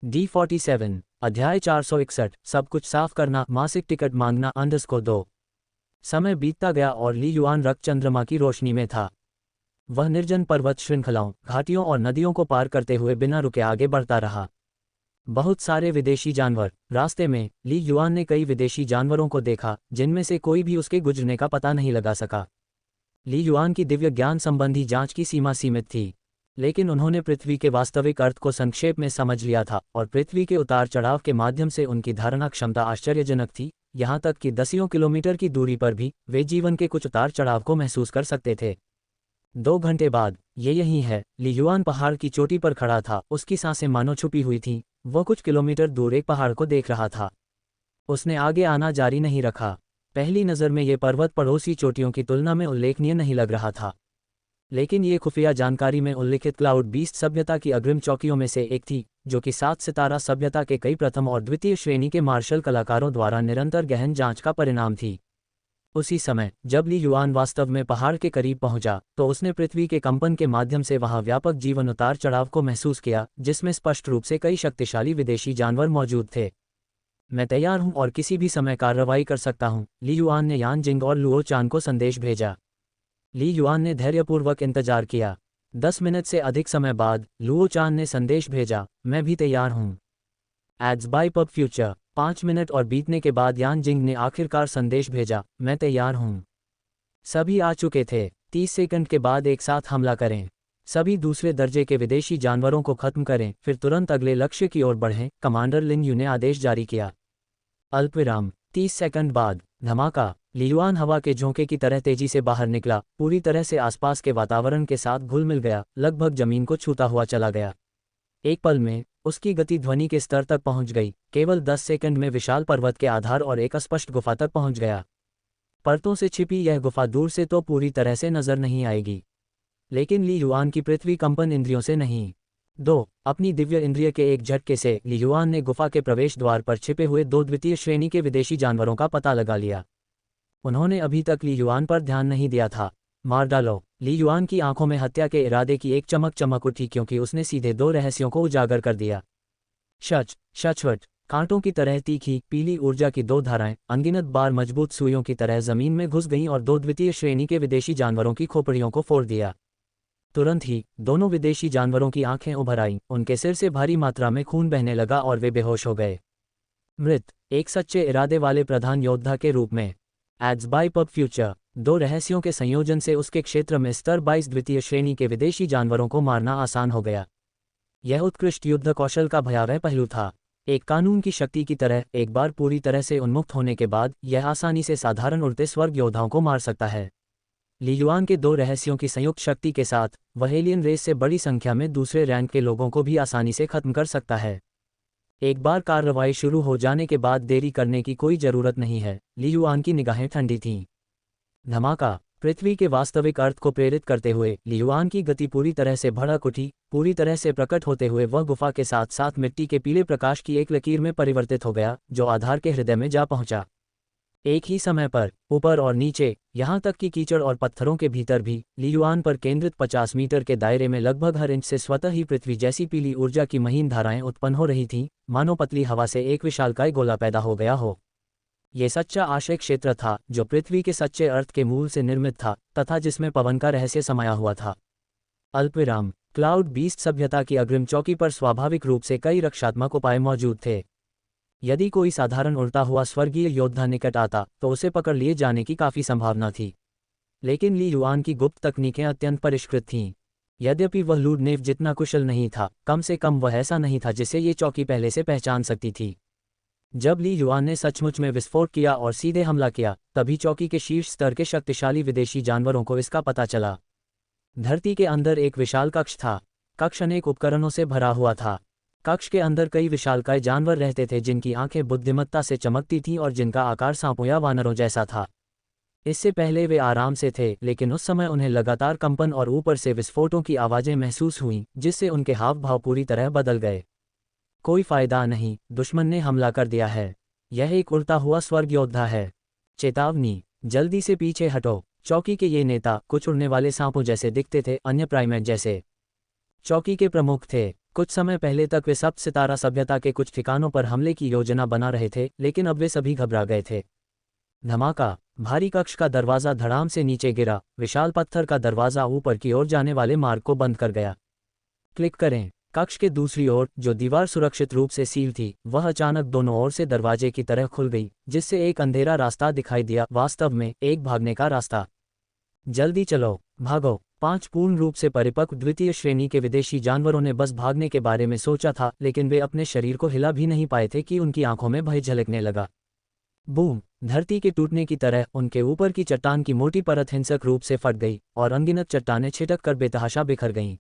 D47 अध्याय 461 सब कुछ साफ करना मासिक टिकट मांगना _2। समय बीतता गया और ली युआन रक्त चंद्रमा की रोशनी में था। वह निर्जन पर्वत श्रृंखलाओं, घाटियों और नदियों को पार करते हुए बिना रुके आगे बढ़ता रहा। बहुत सारे विदेशी जानवर। रास्ते में ली युआन ने कई विदेशी जानवरों को देखा जिनमें से कोई भी उसके गुजरने का पता नहीं लगा सका। ली युआन की दिव्य ज्ञान संबंधी जांच की सीमा सीमित थी, लेकिन उन्होंने पृथ्वी के वास्तविक अर्थ को संक्षेप में समझ लिया था और पृथ्वी के उतार चढ़ाव के माध्यम से उनकी धारणा क्षमता आश्चर्यजनक थी। यहाँ तक कि दसियों किलोमीटर की दूरी पर भी वे जीवन के कुछ उतार चढ़ाव को महसूस कर सकते थे। 2 घंटे बाद ये यही है। ली युआन पहाड़ की चोटी पर खड़ा था, उसकी सांसें मानो छुपी हुई थीं। वह कुछ किलोमीटर दूर एक पहाड़ को देख रहा था। उसने आगे आना जारी नहीं रखा। पहली नज़र में ये पर्वत पड़ोसी चोटियों की तुलना में उल्लेखनीय नहीं लग रहा था, लेकिन ये खुफिया जानकारी में उल्लिखित क्लाउड बीस्ट सभ्यता की अग्रिम चौकियों में से एक थी, जो कि 7 सितारा सभ्यता के कई प्रथम और द्वितीय श्रेणी के मार्शल कलाकारों द्वारा निरंतर गहन जांच का परिणाम थी। उसी समय जब ली युआन वास्तव में पहाड़ के करीब पहुंचा, तो उसने पृथ्वी के कंपन के माध्यम से वहां व्यापक जीवन उतार चढ़ाव को महसूस किया, जिसमें स्पष्ट रूप से कई शक्तिशाली विदेशी जानवर मौजूद थे। मैं तैयार हूं और किसी भी समय कार्रवाई कर सकता हूं, ली युआन ने यान जिंग और लुओ चान को संदेश भेजा। ली युआन ने धैर्यपूर्वक इंतजार किया। 10 मिनट से अधिक समय बाद लुओ चान ने संदेश भेजा, मैं भी तैयार हूँ। Ads by pub future. 5 minute और बीतने के बाद यान जिंग ने आखिरकार संदेश भेजा, मैं तैयार हूँ। सभी आ चुके थे। 30 सेकंड के बाद एक साथ हमला करें। सभी दूसरे दर्जे के विदेशी जानवरों को खत्म करें, फिर तुरंत अगले लक्ष्य की ओर बढ़ें, कमांडर लिन यू ने आदेश जारी किया। अल्पविराम। 30 सेकंड बाद धमाका। ली युआन हवा के झोंके की तरह तेजी से बाहर निकला, पूरी तरह से आसपास के वातावरण के साथ घुल मिल गया, लगभग जमीन को छूता हुआ चला गया। एक पल में उसकी गति ध्वनि के स्तर तक पहुंच गई। केवल 10 सेकंड में विशाल पर्वत के आधार और एक अस्पष्ट गुफा तक पहुंच गया। परतों से छिपी यह गुफा दूर से तो पूरी तरह से नजर नहीं आएगी, लेकिन ली युआन की पृथ्वी कंपन इंद्रियों से नहीं। 2 अपनी दिव्य इंद्रिय के एक झटके से ली युआन ने गुफा के प्रवेश द्वार पर छिपे हुए 2 द्वितीय श्रेणी के विदेशी जानवरों का पता लगा लिया। उन्होंने अभी तक ली युआन पर ध्यान नहीं दिया था। मार डालो। ली युआन की आंखों में हत्या के इरादे की एक चमक चमक उठी, क्योंकि उसने सीधे 2 रहस्यों को उजागर कर दिया। शचवट। कांटों की तरह तीखी पीली ऊर्जा की 2 धाराएं अनगिनत बार मजबूत सुइयों की तरह जमीन में घुस गईं और 2 द्वितीय श्रेणी के विदेशी जानवरों की खोपड़ियों को फोड़ दिया। तुरंत ही दोनों विदेशी जानवरों की आंखें उभर आईं, उनके सिर से भारी मात्रा में खून बहने लगा और वे बेहोश हो गए। मृत एक सच्चे इरादे वाले प्रधान योद्धा के रूप में। Ads by pub future. 2 रहस्यों के संयोजन से उसके क्षेत्र में स्तर 22 द्वितीय श्रेणी के विदेशी जानवरों को मारना आसान हो गया। यह उत्कृष्ट युद्ध कौशल का भयावह पहलू था। एक कानून की शक्ति की तरह, एक बार पूरी तरह से उन्मुक्त होने के बाद यह आसानी से साधारण उड़ते स्वर्ग योद्धाओं को मार सकता है। ली युआन के 2 रहस्यों की संयुक्त शक्ति के साथ वह एलियन रेस से बड़ी संख्या में दूसरे रैंक के लोगों को भी आसानी से खत्म कर सकता है। एक बार कार्रवाई शुरू हो जाने के बाद देरी करने की कोई जरूरत नहीं है। ली युआन की निगाहें ठंडी थीं। धमाका। पृथ्वी के वास्तविक अर्थ को प्रेरित करते हुए ली युआन की गति पूरी तरह से भड़क उठी। पूरी तरह से प्रकट होते हुए वह गुफा के साथ साथ मिट्टी के पीले प्रकाश की एक लकीर में परिवर्तित हो गया, जो आधार के हृदय में जा पहुंचा। एक ही समय पर ऊपर और नीचे, यहाँ तक कि कीचड़ और पत्थरों के भीतर भी ली युआन पर केंद्रित 50 मीटर के दायरे में लगभग हर इंच से स्वतः ही पृथ्वी जैसी पीली ऊर्जा की महीन धाराएं उत्पन्न हो रही थीं, मानो पतली हवा से एक विशालकाय गोला पैदा हो गया हो। ये सच्चा आशय क्षेत्र था जो पृथ्वी के सच्चे अर्थ के मूल से निर्मित था तथा जिसमें पवन का रहस्य समाया हुआ था। अल्पविराम। क्लाउड बीस्ट सभ्यता की अग्रिम चौकी पर स्वाभाविक रूप से कई रक्षात्मक उपाय मौजूद थे। यदि कोई साधारण उड़ता हुआ स्वर्गीय योद्धा निकट आता तो उसे पकड़ लिए जाने की काफ़ी संभावना थी, लेकिन ली युआन की गुप्त तकनीकें अत्यंत परिष्कृत थीं। यद्यपि वह लूडनेव जितना कुशल नहीं था, कम से कम वह ऐसा नहीं था जिसे ये चौकी पहले से पहचान सकती थी। जब ली युआन ने सचमुच में विस्फोट किया और सीधे हमला किया, तभी चौकी के शीर्ष स्तर के शक्तिशाली विदेशी जानवरों को इसका पता चला। धरती के अंदर एक विशाल कक्ष था। कक्ष अनेक उपकरणों से भरा हुआ था। कक्ष के अंदर कई विशालकाय जानवर रहते थे जिनकी आंखें बुद्धिमत्ता से चमकती थीं और जिनका आकार सांपों या वानरों जैसा था। इससे पहले वे आराम से थे, लेकिन उस समय उन्हें लगातार कंपन और ऊपर से विस्फोटों की आवाज़ें महसूस हुईं, जिससे उनके हाव भाव पूरी तरह बदल गए। कोई फायदा नहीं, दुश्मन ने हमला कर दिया है। यह एक उड़ता हुआ स्वर्ग योद्धा है। चेतावनी, जल्दी से पीछे हटो। चौकी के ये नेता कुछ उड़ने वाले सांपों जैसे दिखते थे, अन्य प्राइमेट जैसे। चौकी के प्रमुख थे। कुछ समय पहले तक वे सब सितारा सभ्यता के कुछ ठिकानों पर हमले की योजना बना रहे थे, लेकिन अब वे सभी घबरा गए थे। धमाका। भारी कक्ष का दरवाज़ा धड़ाम से नीचे गिरा, विशाल पत्थर का दरवाज़ा ऊपर की ओर जाने वाले मार्ग को बंद कर गया। क्लिक करें। कक्ष के दूसरी ओर, जो दीवार सुरक्षित रूप से सील थी, वह अचानक दोनों ओर से दरवाजे की तरह खुल गई, जिससे एक अंधेरा रास्ता दिखाई दिया, वास्तव में एक भागने का रास्ता। जल्दी चलो, भागो। 5 पूर्ण रूप से परिपक्व द्वितीय श्रेणी के विदेशी जानवरों ने बस भागने के बारे में सोचा था, लेकिन वे अपने शरीर को हिला भी नहीं पाए थे कि उनकी आंखों में भय झलकने लगा। बूम! धरती के टूटने की तरह उनके ऊपर की चट्टान की मोटी परत हिंसक रूप से फट गई और अनगिनत चट्टानें छिटक कर बेतहाशा बिखर गईं।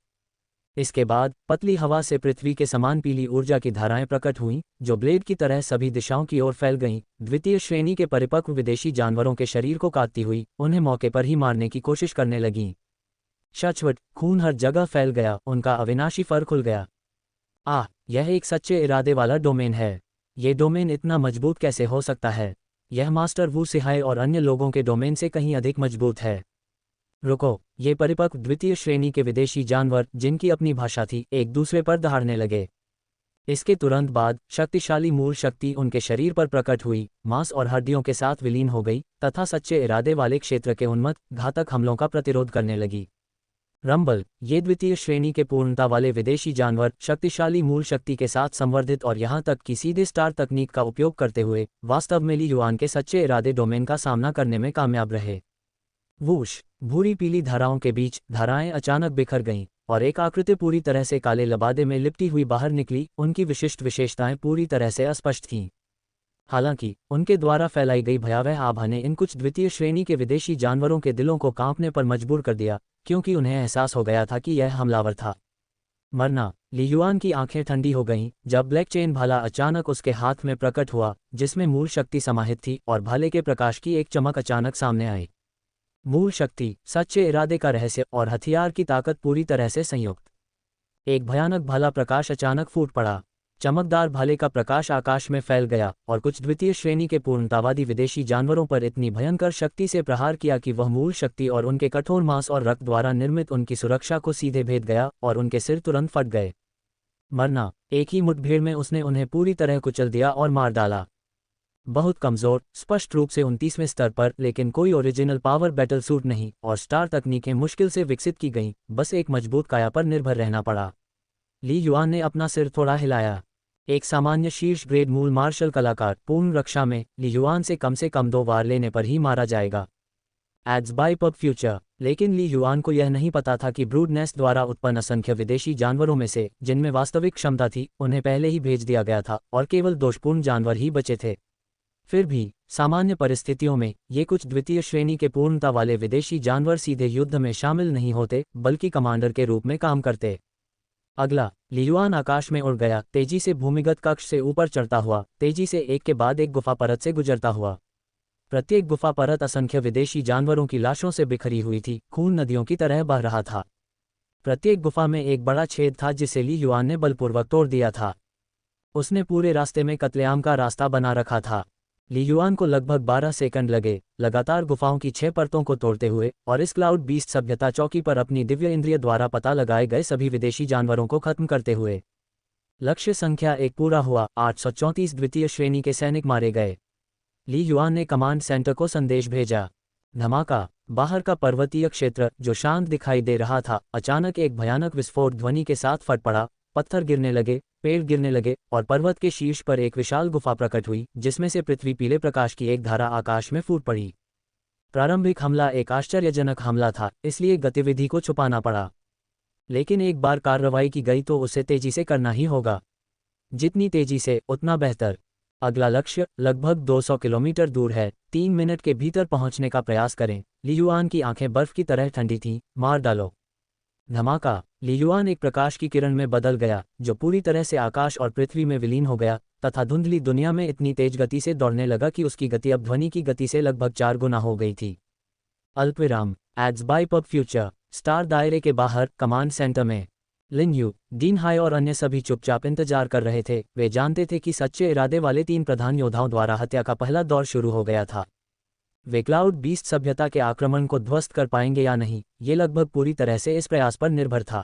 इसके बाद पतली हवा से पृथ्वी के समान पीली ऊर्जा की धाराएं प्रकट हुईं, जो ब्लेड की तरह सभी दिशाओं की ओर फैल गईं, द्वितीय श्रेणी के परिपक्व विदेशी जानवरों के शरीर को काटती हुई, उन्हें मौके पर ही मारने की कोशिश करने लगीं। शचवट, खून हर जगह फैल गया, उनका अविनाशी फर खुल गया। यह एक सच्चे इरादे वाला डोमेन है। ये डोमेन इतना मजबूत कैसे हो सकता है? यह मास्टर वू सिहाई और अन्य लोगों के डोमेन से कहीं अधिक मजबूत है। रुको, ये परिपक्व द्वितीय श्रेणी के विदेशी जानवर, जिनकी अपनी भाषा थी, एक दूसरे पर दहाड़ने लगे। इसके तुरंत बाद शक्तिशाली मूल शक्ति उनके शरीर पर प्रकट हुई, मांस और हड्डियों के साथ विलीन हो गई तथा सच्चे इरादे वाले क्षेत्र के उन्मत्त, घातक हमलों का प्रतिरोध करने लगी। रंबल। ये द्वितीय श्रेणी के पूर्णता वाले विदेशी जानवर शक्तिशाली मूल शक्ति के साथ संवर्धित और यहाँ तक कि सीधे स्टार तकनीक का उपयोग करते हुए वास्तव में ली युआन के सच्चे इरादे डोमेन का सामना करने में कामयाब रहे। वूश! भूरी पीली धाराओं के बीच धाराएं अचानक बिखर गईं और एक आकृति पूरी तरह से काले लबादे में लिपटी हुई बाहर निकली। उनकी विशिष्ट विशेषताएं पूरी तरह से अस्पष्ट थीं। हालांकि उनके द्वारा फैलाई गई भयावह आभा ने इन कुछ द्वितीय श्रेणी के विदेशी जानवरों के दिलों को कांपने पर मजबूर कर दिया, क्योंकि उन्हें एहसास हो गया था कि यह हमलावर था। मरना। ली युआन की आंखें ठंडी हो गईं जब ब्लैक चेन भाला अचानक उसके हाथ में प्रकट हुआ, जिसमें मूल शक्ति समाहित थी, और भाले के प्रकाश की एक चमक अचानक सामने आई। मूल शक्ति, सच्चे इरादे का रहस्य और हथियार की ताकत पूरी तरह से संयुक्त। एक भयानक भाला प्रकाश अचानक फूट पड़ा। चमकदार भाले का प्रकाश आकाश में फैल गया और कुछ द्वितीय श्रेणी के पूर्णतावादी विदेशी जानवरों पर इतनी भयंकर शक्ति से प्रहार किया कि वह मूल शक्ति और उनके कठोर मांस और रक्त द्वारा निर्मित उनकी सुरक्षा को सीधे भेद गया और उनके सिर तुरंत फट गए। मरना। एक ही मुठभेड़ में उसने उन्हें पूरी तरह कुचल दिया और मार डाला। बहुत कमजोर, स्पष्ट रूप से 29वें स्तर पर, लेकिन कोई ओरिजिनल पावर बैटल सूट नहीं और स्टार तकनीकें मुश्किल से विकसित की गईं, बस एक मजबूत काया पर निर्भर रहना पड़ा। ली युआन ने अपना सिर थोड़ा हिलाया। एक सामान्य शीर्ष ग्रेड मूल मार्शल कलाकार पूर्ण रक्षा में ली युआन से कम 2 वार लेने पर ही मारा जाएगा। Ads by pub future. लेकिन ली युआन को यह नहीं पता था कि ब्रूड नेस्ट द्वारा उत्पन्न असंख्य विदेशी जानवरों में से, जिनमें वास्तविक क्षमता थी, उन्हें पहले ही भेज दिया गया था और केवल दोषपूर्ण जानवर ही बचे थे। फिर भी सामान्य परिस्थितियों में ये कुछ द्वितीय श्रेणी के पूर्णता वाले विदेशी जानवर सीधे युद्ध में शामिल नहीं होते, बल्कि कमांडर के रूप में काम करते। अगला। ली युआन आकाश में उड़ गया, तेजी से भूमिगत कक्ष से ऊपर चढ़ता हुआ, तेजी से एक के बाद एक गुफा परत से गुजरता हुआ। प्रत्येक गुफा परत असंख्य विदेशी जानवरों की लाशों से बिखरी हुई थी, खून नदियों की तरह बह रहा था। प्रत्येक गुफा में एक बड़ा छेद था जिसे ली युआन ने बलपूर्वक तोड़ दिया था। उसने पूरे रास्ते में कत्लेआम का रास्ता बना रखा था। ली युआन को लगभग 12 सेकंड लगे, लगातार गुफाओं की 6 परतों को तोड़ते हुए और इस क्लाउड बीस्ट सभ्यता चौकी पर अपनी दिव्य इंद्रिय द्वारा पता लगाए गए सभी विदेशी जानवरों को खत्म करते हुए। लक्ष्य संख्या 1 पूरा हुआ। 834 द्वितीय श्रेणी के सैनिक मारे गए। ली युआन ने कमांड सेंटर को संदेश भेजा। धमाका। बाहर का पर्वतीय क्षेत्र, जो शांत दिखाई दे रहा था, अचानक एक भयानक विस्फोट ध्वनि के साथ फट पड़ा। पत्थर गिरने लगे, पेड़ गिरने लगे और पर्वत के शीर्ष पर एक विशाल गुफा प्रकट हुई, जिसमें से पृथ्वी पीले प्रकाश की एक धारा आकाश में फूट पड़ी। प्रारंभिक हमला एक आश्चर्यजनक हमला था, इसलिए गतिविधि को छुपाना पड़ा। लेकिन एक बार कार्रवाई की गई तो उसे तेजी से करना ही होगा। जितनी तेजी से, उतना बेहतर। अगला लक्ष्य लगभग 200 किलोमीटर दूर है। 3 मिनट के भीतर पहुंचने का प्रयास करें। ली युआन की आंखें बर्फ की तरह ठंडी थीं। मार डालो। धमाका। ली युआन एक प्रकाश की किरण में बदल गया, जो पूरी तरह से आकाश और पृथ्वी में विलीन हो गया तथा धुंधली दुनिया में इतनी तेज गति से दौड़ने लगा कि उसकी गति अब ध्वनि की गति से लगभग 4 गुना हो गई थी। अल्पविराम। Ads by pub future. Star दायरे के बाहर कमांड सेंटर में लिन यू, डीन हाई और अन्य सभी चुपचाप इंतजार कर रहे थे। वे जानते थे कि सच्चे इरादे वाले 3 प्रधान योद्धाओं द्वारा हत्या का पहला दौर शुरू हो गया था। वे क्लाउड बीस्ट सभ्यता के आक्रमण को ध्वस्त कर पाएंगे या नहीं, ये लगभग पूरी तरह से इस प्रयास पर निर्भर था।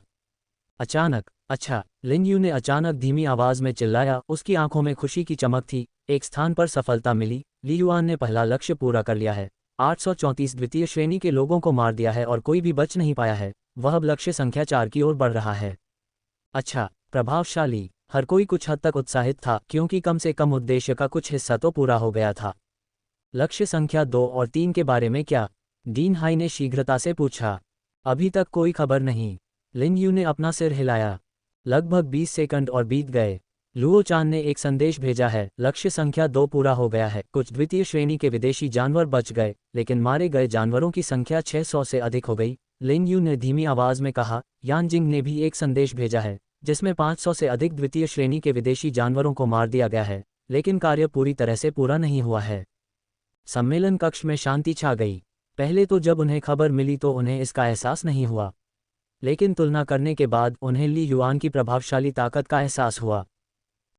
अचानक, अच्छा, लिन यू ने अचानक धीमी आवाज में चिल्लाया, उसकी आंखों में खुशी की चमक थी। एक स्थान पर सफलता मिली, ली युआन ने पहला लक्ष्य पूरा कर लिया है। 834 द्वितीय श्रेणी के लोगों को मार दिया है और कोई भी बच नहीं पाया है। वह अब लक्ष्य संख्या 4 की ओर बढ़ रहा है। अच्छा, प्रभावशाली। हर कोई कुछ हद तक उत्साहित था क्योंकि कम से कम उद्देश्य का कुछ हिस्सा तो पूरा हो गया था। लक्ष्य संख्या 2 और 3 के बारे में क्या? डीन हाई ने शीघ्रता से पूछा। अभी तक कोई खबर नहीं। लिन यू ने अपना सिर हिलाया। लगभग 20 सेकंड और बीत गए। लुओ चान ने एक संदेश भेजा है, लक्ष्य संख्या 2 पूरा हो गया है। कुछ द्वितीय श्रेणी के विदेशी जानवर बच गए, लेकिन मारे गए जानवरों की संख्या 600 से अधिक हो गई। लिन यू ने धीमी आवाज में कहा। यानजिंग ने भी एक संदेश भेजा है, जिसमें 500 से अधिक द्वितीय श्रेणी के विदेशी जानवरों को मार दिया गया है, लेकिन कार्य पूरी तरह से पूरा नहीं हुआ है। सम्मेलन कक्ष में शांति छा गई। पहले तो जब उन्हें खबर मिली तो उन्हें इसका एहसास नहीं हुआ, लेकिन तुलना करने के बाद उन्हें ली युआन की प्रभावशाली ताकत का एहसास हुआ।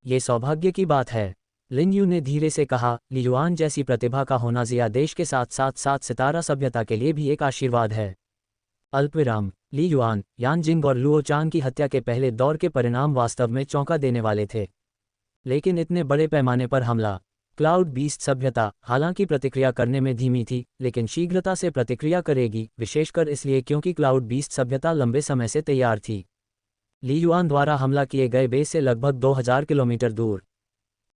ये सौभाग्य की बात है, लिन यू ने धीरे से कहा। ली युआन जैसी प्रतिभा का होना जिया देश के साथ साथ 7 सितारा सभ्यता के लिए भी एक आशीर्वाद है। अल्पविराम। ली युआन, यानजिंग और लुओ चान की हत्या के पहले दौर के परिणाम वास्तव में चौंका देने वाले थे, लेकिन इतने बड़े पैमाने पर हमला। क्लाउड बीस्ट सभ्यता हालांकि प्रतिक्रिया करने में धीमी थी, लेकिन शीघ्रता से प्रतिक्रिया करेगी, विशेषकर इसलिए क्योंकि क्लाउड बीस्ट सभ्यता लंबे समय से तैयार थी। ली युआन द्वारा हमला किए गए बेस से लगभग 2000 किलोमीटर दूर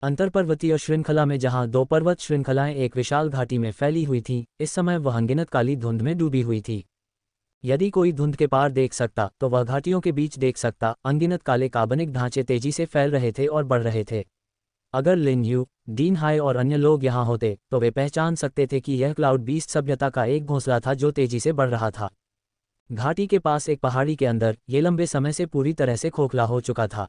अंतरपर्वतीय श्रृंखला में, जहां 2 पर्वत श्रृंखलाएं एक विशाल घाटी में फैली हुई थीं, इस समय वह अनगिनत काली धुंध में डूबी हुई थी। यदि कोई धुंध के पार देख सकता तो वह घाटियों के बीच देख सकता। अनगिनत काले कार्बनिक ढांचे तेजी से फैल रहे थे और बढ़ रहे थे। अगर लिन यू, डीन हाई और अन्य लोग यहां होते तो वे पहचान सकते थे कि यह क्लाउड बीस्ट सभ्यता का एक घोंसला था जो तेजी से बढ़ रहा था। घाटी के पास एक पहाड़ी के अंदर ये लंबे समय से पूरी तरह से खोखला हो चुका था।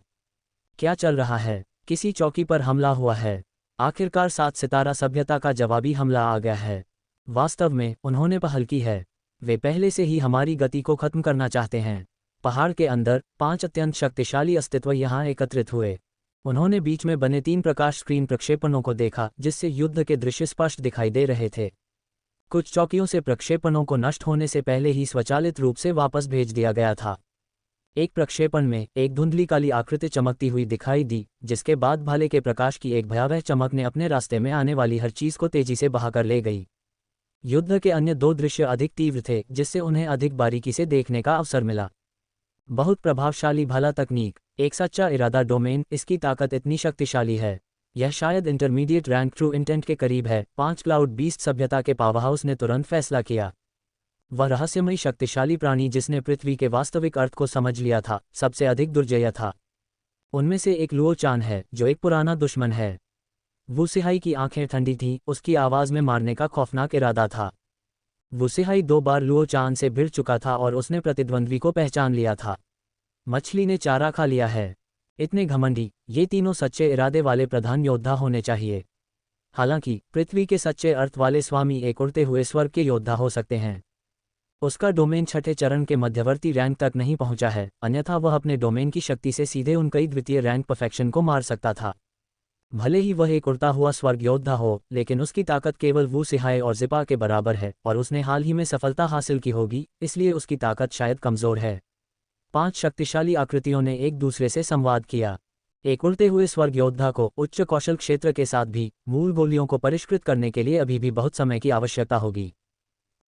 क्या चल रहा है? किसी चौकी पर हमला हुआ है। आखिरकार 7 सितारा सभ्यता का जवाबी हमला आ गया है। वास्तव में उन्होंने पहल की है। वे पहले से ही हमारी गति को खत्म करना चाहते हैं। पहाड़ के अंदर 5 अत्यंत शक्तिशाली अस्तित्व यहां एकत्रित हुए। उन्होंने बीच में बने 3 प्रकाश स्क्रीन प्रक्षेपणों को देखा, जिससे युद्ध के दृश्य स्पष्ट दिखाई दे रहे थे। कुछ चौकियों से प्रक्षेपणों को नष्ट होने से पहले ही स्वचालित रूप से वापस भेज दिया गया था। एक प्रक्षेपण में एक धुंधली काली आकृति चमकती हुई दिखाई दी, जिसके बाद भाले के प्रकाश की एक भयावह चमक ने अपने रास्ते में आने वाली हर चीज को तेजी से बहाकर ले गई। युद्ध के अन्य 2 दृश्य अधिक तीव्र थे, जिससे उन्हें अधिक बारीकी से देखने का अवसर मिला। बहुत प्रभावशाली भाला तकनीक, एक सच्चा इरादा डोमेन। इसकी ताकत इतनी शक्तिशाली है, यह शायद इंटरमीडिएट रैंक ट्रू इंटेंट के करीब है। 5 क्लाउड बीस्ट सभ्यता के पावरहाउस ने तुरंत फैसला किया। वह रहस्यमयी शक्तिशाली प्राणी जिसने पृथ्वी के वास्तविक अर्थ को समझ लिया था, सबसे अधिक दुर्जय था। उनमें से एक लुओ चान है, जो एक पुराना दुश्मन है। वुसिहाई की आंखें ठंडी थीं, उसकी आवाज में मारने का खौफनाक इरादा था। वुसिहाई 2 बार लुओ चान से भिड़ चुका था और उसने प्रतिद्वंद्वी को पहचान लिया था। मछली ने चारा खा लिया है। इतने घमंडी, ये तीनों सच्चे इरादे वाले प्रधान योद्धा होने चाहिए। हालांकि पृथ्वी के सच्चे अर्थ वाले स्वामी एक उड़ते हुए स्वर्ग के योद्धा हो सकते हैं। उसका डोमेन 6ठे चरण के मध्यवर्ती रैंक तक नहीं पहुंचा है, अन्यथा वह अपने डोमेन की शक्ति से सीधे उन कई द्वितीय रैंक परफेक्शन को मार सकता था। भले ही वह एक उड़ता हुआ स्वर्ग योद्धा हो, लेकिन उसकी ताकत केवल वू सिहाई और जिपा के बराबर है, और उसने हाल ही में सफलता हासिल की होगी, इसलिए उसकी ताकत शायद कमजोर है। 5 शक्तिशाली आकृतियों ने एक दूसरे से संवाद किया। एक उड़ते हुए स्वर्ग योद्धा को उच्च कौशल क्षेत्र के साथ भी मूल बोलियों को परिष्कृत करने के लिए अभी भी बहुत समय की आवश्यकता होगी।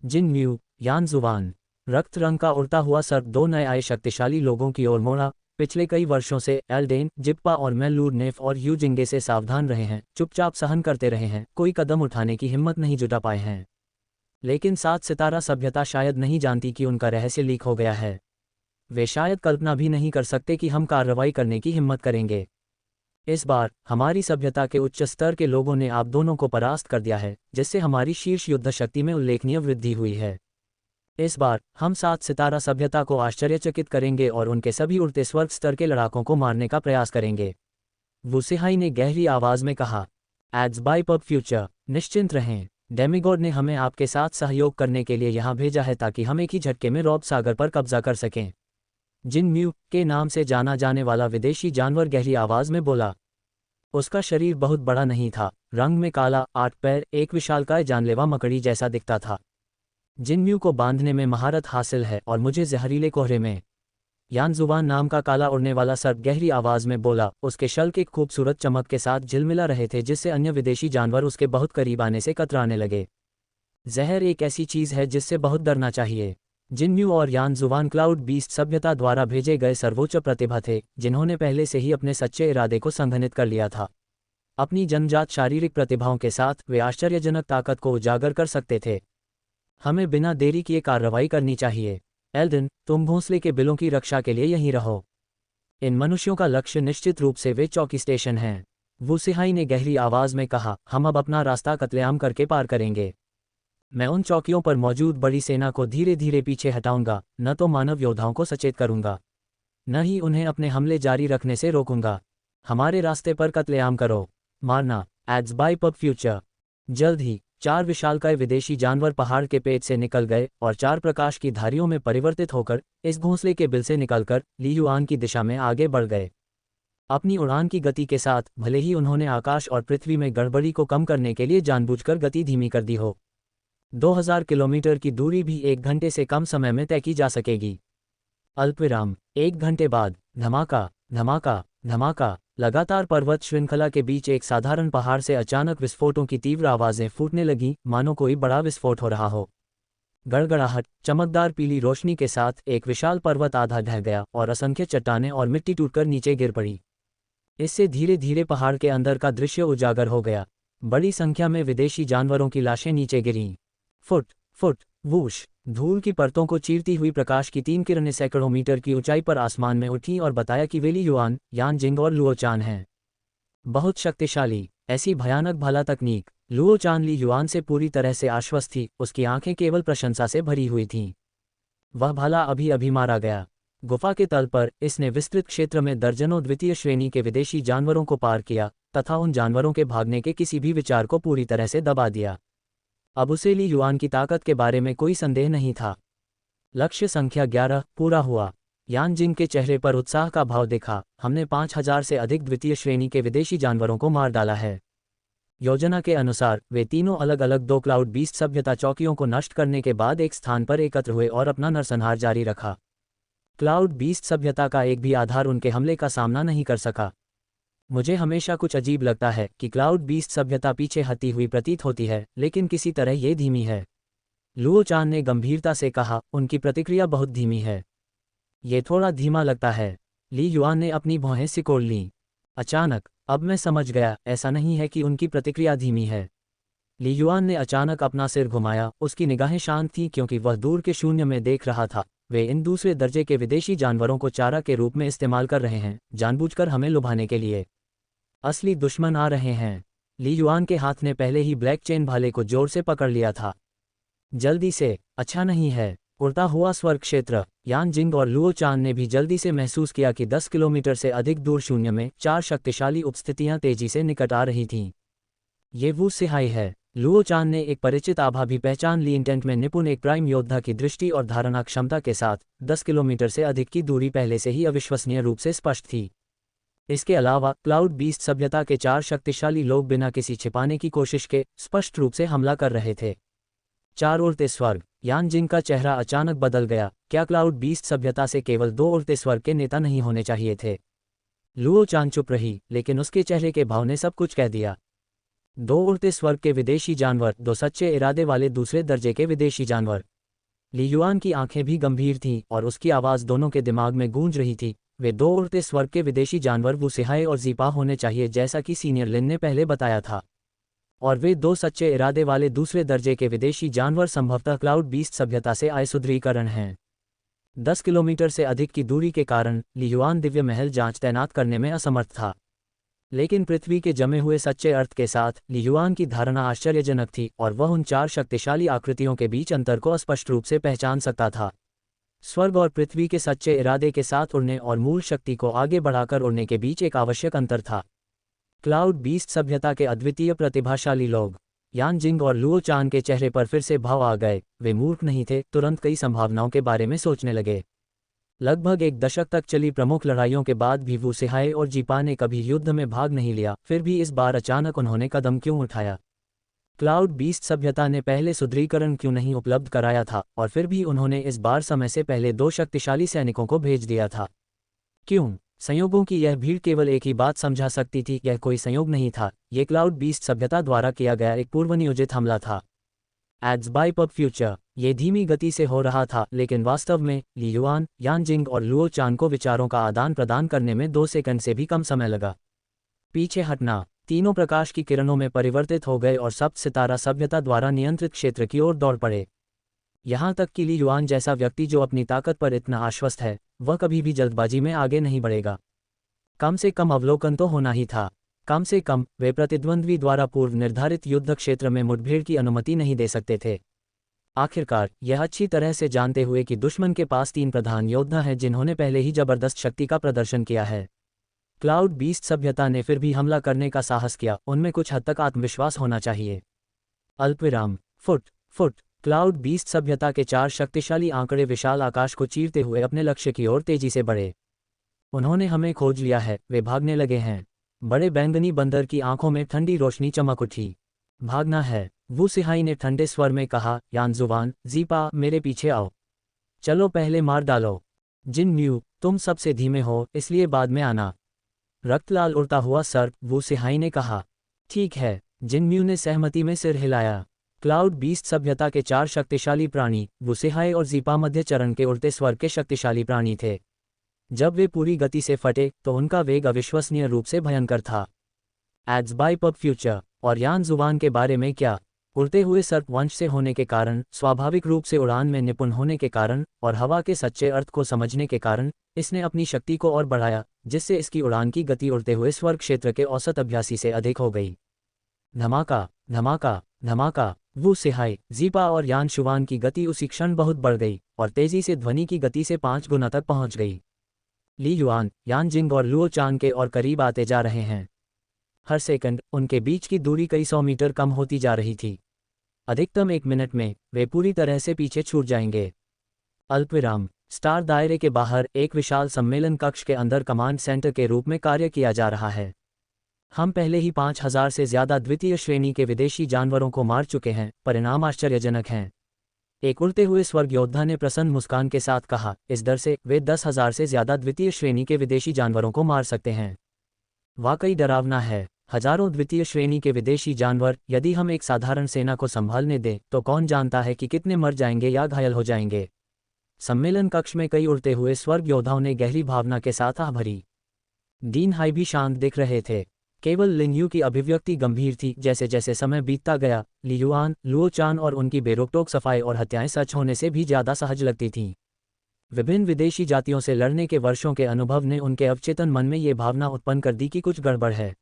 जिन म्यू, यान जुवान। रक्त रंग का उड़ता हुआ सर्प 2 नए आए शक्तिशाली लोगों की ओर मोड़ा। पिछले कई वर्षों से एल्डेन, जिप्पा और मेलूर नेफ और यू जिंगे से सावधान रहे हैं, चुपचाप सहन करते रहे हैं, कोई कदम उठाने की हिम्मत नहीं जुटा पाए हैं। लेकिन 7 सितारा सभ्यता शायद नहीं जानती कि उनका रहस्य लीक हो गया है। वे शायद कल्पना भी नहीं कर सकते कि हम कार्रवाई करने की हिम्मत करेंगे। इस बार हमारी सभ्यता के उच्च स्तर के लोगों ने आप दोनों को परास्त कर दिया है, जिससे हमारी शीर्ष युद्ध शक्ति में उल्लेखनीय वृद्धि हुई है। इस बार हम 7 सितारा सभ्यता को आश्चर्यचकित करेंगे और उनके सभी उड़ते स्वर्ग स्तर के लड़ाकों को मारने का प्रयास करेंगे। वुसिहाई ने गहरी आवाज में कहा। एड्स बाय पब फ्यूचर, निश्चिंत रहें। डेमिगॉड ने हमें आपके साथ सहयोग करने के लिए यहाँ भेजा है ताकि हम एक ही झटके में रॉब सागर पर कब्जा कर सकें। जिन म्यू के नाम से जाना जाने वाला विदेशी जानवर गहरी आवाज में बोला। उसका शरीर बहुत बड़ा नहीं था, रंग में काला, 8 पैर, एक विशालकाय जानलेवा मकड़ी जैसा दिखता था। जिन म्यू को बांधने में महारत हासिल है और मुझे जहरीले कोहरे में यान जुबान नाम का काला उड़ने वाला सर्प गहरी आवाज में बोला। उसके शल्क एक खूबसूरत चमक के साथ झिलमिला रहे थे, जिससे अन्य विदेशी जानवर उसके बहुत करीब आने से कतराने लगे। जहर एक ऐसी चीज है जिससे बहुत डरना चाहिए। जिनम्यू और यान जुबान क्लाउड बीस्ट सभ्यता द्वारा भेजे गए सर्वोच्च प्रतिभा थे, जिन्होंने पहले से ही अपने सच्चे इरादे को संघनित कर लिया था। अपनी जन्मजात शारीरिक प्रतिभाओं के साथ वे आश्चर्यजनक ताकत को उजागर कर सकते थे। हमें बिना देरी किए कार्रवाई करनी चाहिए। एल्डन, तुम भोंसले के बिलों की रक्षा के लिए यहीं रहो। इन मनुष्यों का लक्ष्य निश्चित रूप से वे चौकी स्टेशन हैं। वूसिहाई ने गहरी आवाज में कहा, हम अब अपना रास्ता कत्लेआम करके पार करेंगे। मैं उन चौकियों पर मौजूद बड़ी सेना को धीरे धीरे पीछे हटाऊंगा, न तो मानव योद्धाओं को सचेत करूंगा, न ही उन्हें अपने हमले जारी रखने से रोकूंगा। हमारे रास्ते पर कत्लेआम करो, मारना। Ads by pub future. जल्द ही 4 विशालकाय विदेशी जानवर पहाड़ के पेट से निकल गए और 4 प्रकाश की धारियों में परिवर्तित होकर इस घोंसले के बिल से निकलकर ली युआन की दिशा में आगे बढ़ गए। अपनी उड़ान की गति के साथ, भले ही उन्होंने आकाश और पृथ्वी में गड़बड़ी को कम करने के लिए जानबूझकर गति धीमी कर दी हो, 2000 किलोमीटर की दूरी भी 1 घंटे से कम समय में तय की जा सकेगी। अल्पविराम। 1 घंटे बाद धमाका धमाका धमाका। लगातार पर्वत श्रृंखला के बीच एक साधारण पहाड़ से अचानक विस्फोटों की तीव्र आवाजें फूटने लगीं, मानो कोई बड़ा विस्फोट हो रहा हो। गड़गड़ाहट, चमकदार पीली रोशनी के साथ एक विशाल पर्वत आधा ढह गया और असंख्य चट्टानें और मिट्टी टूटकर नीचे गिर पड़ी। इससे धीरे धीरे पहाड़ के अंदर का दृश्य उजागर हो गया। बड़ी संख्या में विदेशी जानवरों की लाशें नीचे गिरीं। Foot foot whoosh. धूल की परतों को चीरती हुई प्रकाश की 3 किरणें सैकड़ों मीटर की ऊंचाई पर आसमान में उठी और बताया कि वे ली युआन, यान जिंग और लुओ चान हैं। बहुत शक्तिशाली, ऐसी भयानक भाला तकनीक। लुओ चान ली युआन से पूरी तरह से आश्वस्त थी, उसकी आंखें केवल प्रशंसा से भरी हुई थीं। वह भाला अभी अभी मारा गया। गुफा के तल पर इसने विस्तृत क्षेत्र में दर्जनों द्वितीय श्रेणी के विदेशी जानवरों को पार किया तथा उन जानवरों के भागने के किसी भी विचार को पूरी तरह से दबा दिया। अब उसे ली युआन की ताकत के बारे में कोई संदेह नहीं था। लक्ष्य संख्या 11 पूरा हुआ। यान जिंग के चेहरे पर उत्साह का भाव दिखा। हमने 5000 से अधिक द्वितीय श्रेणी के विदेशी जानवरों को मार डाला है। योजना के अनुसार वे तीनों अलग अलग 2 क्लाउड बीस्ट सभ्यता चौकियों को नष्ट करने के बाद एक स्थान पर एकत्र हुए और अपना नरसंहार जारी रखा। क्लाउड बीस्ट सभ्यता का एक भी आधार उनके हमले का सामना नहीं कर सका। मुझे हमेशा कुछ अजीब लगता है कि क्लाउड बीस्ट सभ्यता पीछे हटी हुई प्रतीत होती है, लेकिन किसी तरह ये धीमी है। लुओ चान ने गंभीरता से कहा, उनकी प्रतिक्रिया बहुत धीमी है। ये थोड़ा धीमा लगता है। ली युआन ने अपनी भौहें सिकोड़ लीं। अचानक, अब मैं समझ गया, ऐसा नहीं है कि उनकी प्रतिक्रिया धीमी है। ली युआन ने अचानक अपना सिर घुमाया। उसकी निगाहें शांत थीं क्योंकि वह दूर के शून्य में देख रहा था। वे इन दूसरे दर्जे के विदेशी जानवरों को चारा के रूप में इस्तेमाल कर रहे हैं, जानबूझकर हमें लुभाने के लिए। असली दुश्मन आ रहे हैं। ली युआन के हाथ ने पहले ही ब्लैक चेन भाले को जोर से पकड़ लिया था। जल्दी से, अच्छा नहीं है। उड़ता हुआ स्वर्ग क्षेत्र। यान जिंग और लुओ चान ने भी जल्दी से महसूस किया कि 10 किलोमीटर से अधिक दूर शून्य में 4 शक्तिशाली उपस्थितियां तेजी से निकट आ रही थीं। ये वो सिहाई है। लुओ चान ने एक परिचित आभा भी पहचान ली। इंटेंट में निपुण एक प्राइम योद्धा की दृष्टि और धारणा क्षमता के साथ 10 किलोमीटर से अधिक की दूरी पहले से ही अविश्वसनीय रूप से स्पष्ट थी। इसके अलावा क्लाउड बीस्ट सभ्यता के 4 शक्तिशाली लोग बिना किसी छिपाने की कोशिश के स्पष्ट रूप से हमला कर रहे थे। 4 उड़ते स्वर्ग। यान जिंग का चेहरा अचानक बदल गया। क्या क्लाउड बीस्ट सभ्यता से केवल 2 उड़ते स्वर्ग के नेता नहीं होने चाहिए थे? लुओ चान चुप रही, लेकिन उसके चेहरे के भाव ने सब कुछ कह दिया। 2 उड़ते स्वर्ग के विदेशी जानवर, 2 सच्चे इरादे वाले दूसरे दर्जे के विदेशी जानवर। ली युआन की आंखें भी गंभीर थीं और उसकी आवाज़ दोनों के दिमाग में गूंज रही थी। वे 2 उड़ते स्वर्ग के विदेशी जानवर वूसिहाई और ज़ीपा होने चाहिए, जैसा कि सीनियर लिन ने पहले बताया था। और वे 2 सच्चे इरादे वाले दूसरे दर्जे के विदेशी जानवर संभवतः क्लाउड बीस्ट सभ्यता से आए सुदृढ़ीकरण हैं। 10 किलोमीटर से अधिक की दूरी के कारण ली युआन दिव्य महल जांच तैनात करने में असमर्थ था। लेकिन पृथ्वी के जमे हुए सच्चे अर्थ के साथ ली युआन की धारणा आश्चर्यजनक थी और वह उन 4 शक्तिशाली आकृतियों के बीच अंतर को स्पष्ट रूप से पहचान सकता था। स्वर्ग और पृथ्वी के सच्चे इरादे के साथ उड़ने और मूल शक्ति को आगे बढ़ाकर उड़ने के बीच एक आवश्यक अंतर था। क्लाउड बीस्ट सभ्यता के अद्वितीय प्रतिभाशाली लोग। यान जिंग और लुओ चान के चेहरे पर फिर से भाव आ गए। वे मूर्ख नहीं थे, तुरंत कई संभावनाओं के बारे में सोचने लगे। लगभग 1 दशक तक चली प्रमुख लड़ाइयों के बाद भी वूसिहाई और ज़ीपा ने कभी युद्ध में भाग नहीं लिया, फिर भी इस बार अचानक उन्होंने कदम क्यों उठाया? क्लाउड बीस्ट सभ्यता ने पहले सुदृढ़ीकरण क्यों नहीं उपलब्ध कराया था, और फिर भी उन्होंने इस बार समय से पहले 2 शक्तिशाली सैनिकों को भेज दिया था? क्यों? संयोगों की यह भीड़ केवल एक ही बात समझा सकती थी, यह कोई संयोग नहीं था, ये क्लाउड बीस्ट सभ्यता द्वारा किया गया एक पूर्वनियोजित हमला था। एड्स बाय पब फ्यूचर, ये धीमी गति से हो रहा था, लेकिन वास्तव में ली युआन, यानजिंग और लुओ चान को विचारों का आदान प्रदान करने में 2 सेकंड से भी कम समय लगा। पीछे हटना, तीनों प्रकाश की किरणों में परिवर्तित हो गए और सप्त सितारा सभ्यता द्वारा नियंत्रित क्षेत्र की ओर दौड़ पड़े। यहाँ तक कि ली युआन जैसा व्यक्ति जो अपनी ताकत पर इतना आश्वस्त है, वह कभी भी जल्दबाजी में आगे नहीं बढ़ेगा। कम से कम अवलोकन तो होना ही था। कम से कम वे प्रतिद्वंद्वी द्वारा पूर्व निर्धारित युद्ध क्षेत्र में मुठभेड़ की अनुमति नहीं दे सकते थे। आखिरकार यह अच्छी तरह से जानते हुए कि दुश्मन के पास 3 प्रधान योद्धा हैं जिन्होंने पहले ही जबरदस्त शक्ति का प्रदर्शन किया है, क्लाउड बीस्ट सभ्यता ने फिर भी हमला करने का साहस किया। उनमें कुछ हद तक आत्मविश्वास होना चाहिए। अल्पविराम। फुट। क्लाउड बीस्ट सभ्यता के 4 शक्तिशाली आंकड़े विशाल आकाश को चीरते हुए अपने लक्ष्य की ओर तेजी से बढ़े। उन्होंने हमें खोज लिया है, वे भागने लगे हैं। बड़े बैंगनी बंदर की आंखों में ठंडी रोशनी चमक उठी। भागना है, वू सिहाई ने ठंडे स्वर में कहा। यानजुवान, जीपा, मेरे पीछे आओ। चलो पहले मार डालो। जिन म्यू, तुम सबसे धीमे हो, इसलिए बाद में आना। रक्तलाल उड़ता हुआ सर, वू सिहाई ने कहा। ठीक है, जिन म्यू ने सहमति में सिर हिलाया। क्लाउड बीस्ट सभ्यता के 4 शक्तिशाली प्राणी, वू सिहाई और जीपा मध्य चरण के उड़ते स्वर्ग के शक्तिशाली प्राणी थे। जब वे पूरी गति से फटे तो उनका वेग अविश्वसनीय रूप से भयंकर था। Ads by pub future. और यान जुबान के बारे में क्या? उड़ते हुए सर्प वंश से होने के कारण, स्वाभाविक रूप से उड़ान में निपुण होने के कारण और हवा के सच्चे अर्थ को समझने के कारण इसने अपनी शक्ति को और बढ़ाया, जिससे इसकी उड़ान की गति उड़ते हुए स्वर्ग क्षेत्र के औसत अभ्यासी से अधिक हो गई। धमाका धमाका धमाका। वू सिहाई, जीपा और यान शुवान की गति उसी क्षण बहुत बढ़ गई और तेजी से ध्वनि की गति से 5 गुना तक पहुंच गई। ली युआन, यानजिंग और लुओ चान के और करीब आते जा रहे हैं। हर सेकंड उनके बीच की दूरी कई 100 मीटर कम होती जा रही थी। अधिकतम 1 मिनट में वे पूरी तरह से पीछे छूट जाएंगे। अल्पविराम। स्टार दायरे के बाहर एक विशाल सम्मेलन कक्ष के अंदर कमांड सेंटर के रूप में कार्य किया जा रहा है। हम पहले ही 5000 से ज्यादा द्वितीय श्रेणी के विदेशी जानवरों को मार चुके हैं। परिणाम आश्चर्यजनक हैं। एक उड़ते हुए स्वर्ग योद्धा ने प्रसन्न मुस्कान के साथ कहा। इस दर से वे 10,000 से ज्यादा द्वितीय श्रेणी के विदेशी जानवरों को मार सकते हैं। वाकई डरावना है। हजारों द्वितीय श्रेणी के विदेशी जानवर, यदि हम एक साधारण सेना को संभालने दें तो कौन जानता है कि कितने मर जाएंगे या घायल हो जाएंगे। सम्मेलन कक्ष में कई उड़ते हुए स्वर्ग योद्धाओं ने गहरी भावना के साथ आह भरी। डीन हाई भी शांत दिख रहे थे। केवल लिन यू की अभिव्यक्ति गंभीर थी। जैसे जैसे समय बीतता गया, ली युआन, लुओ चान और उनकी बेरोकटोक सफाई और हत्याएं सच होने से भी ज्यादा सहज लगती थीं। विभिन्न विदेशी जातियों से लड़ने के वर्षों के अनुभव ने उनके अवचेतन मन में ये भावना उत्पन्न कर दी कि कुछ गड़बड़ है,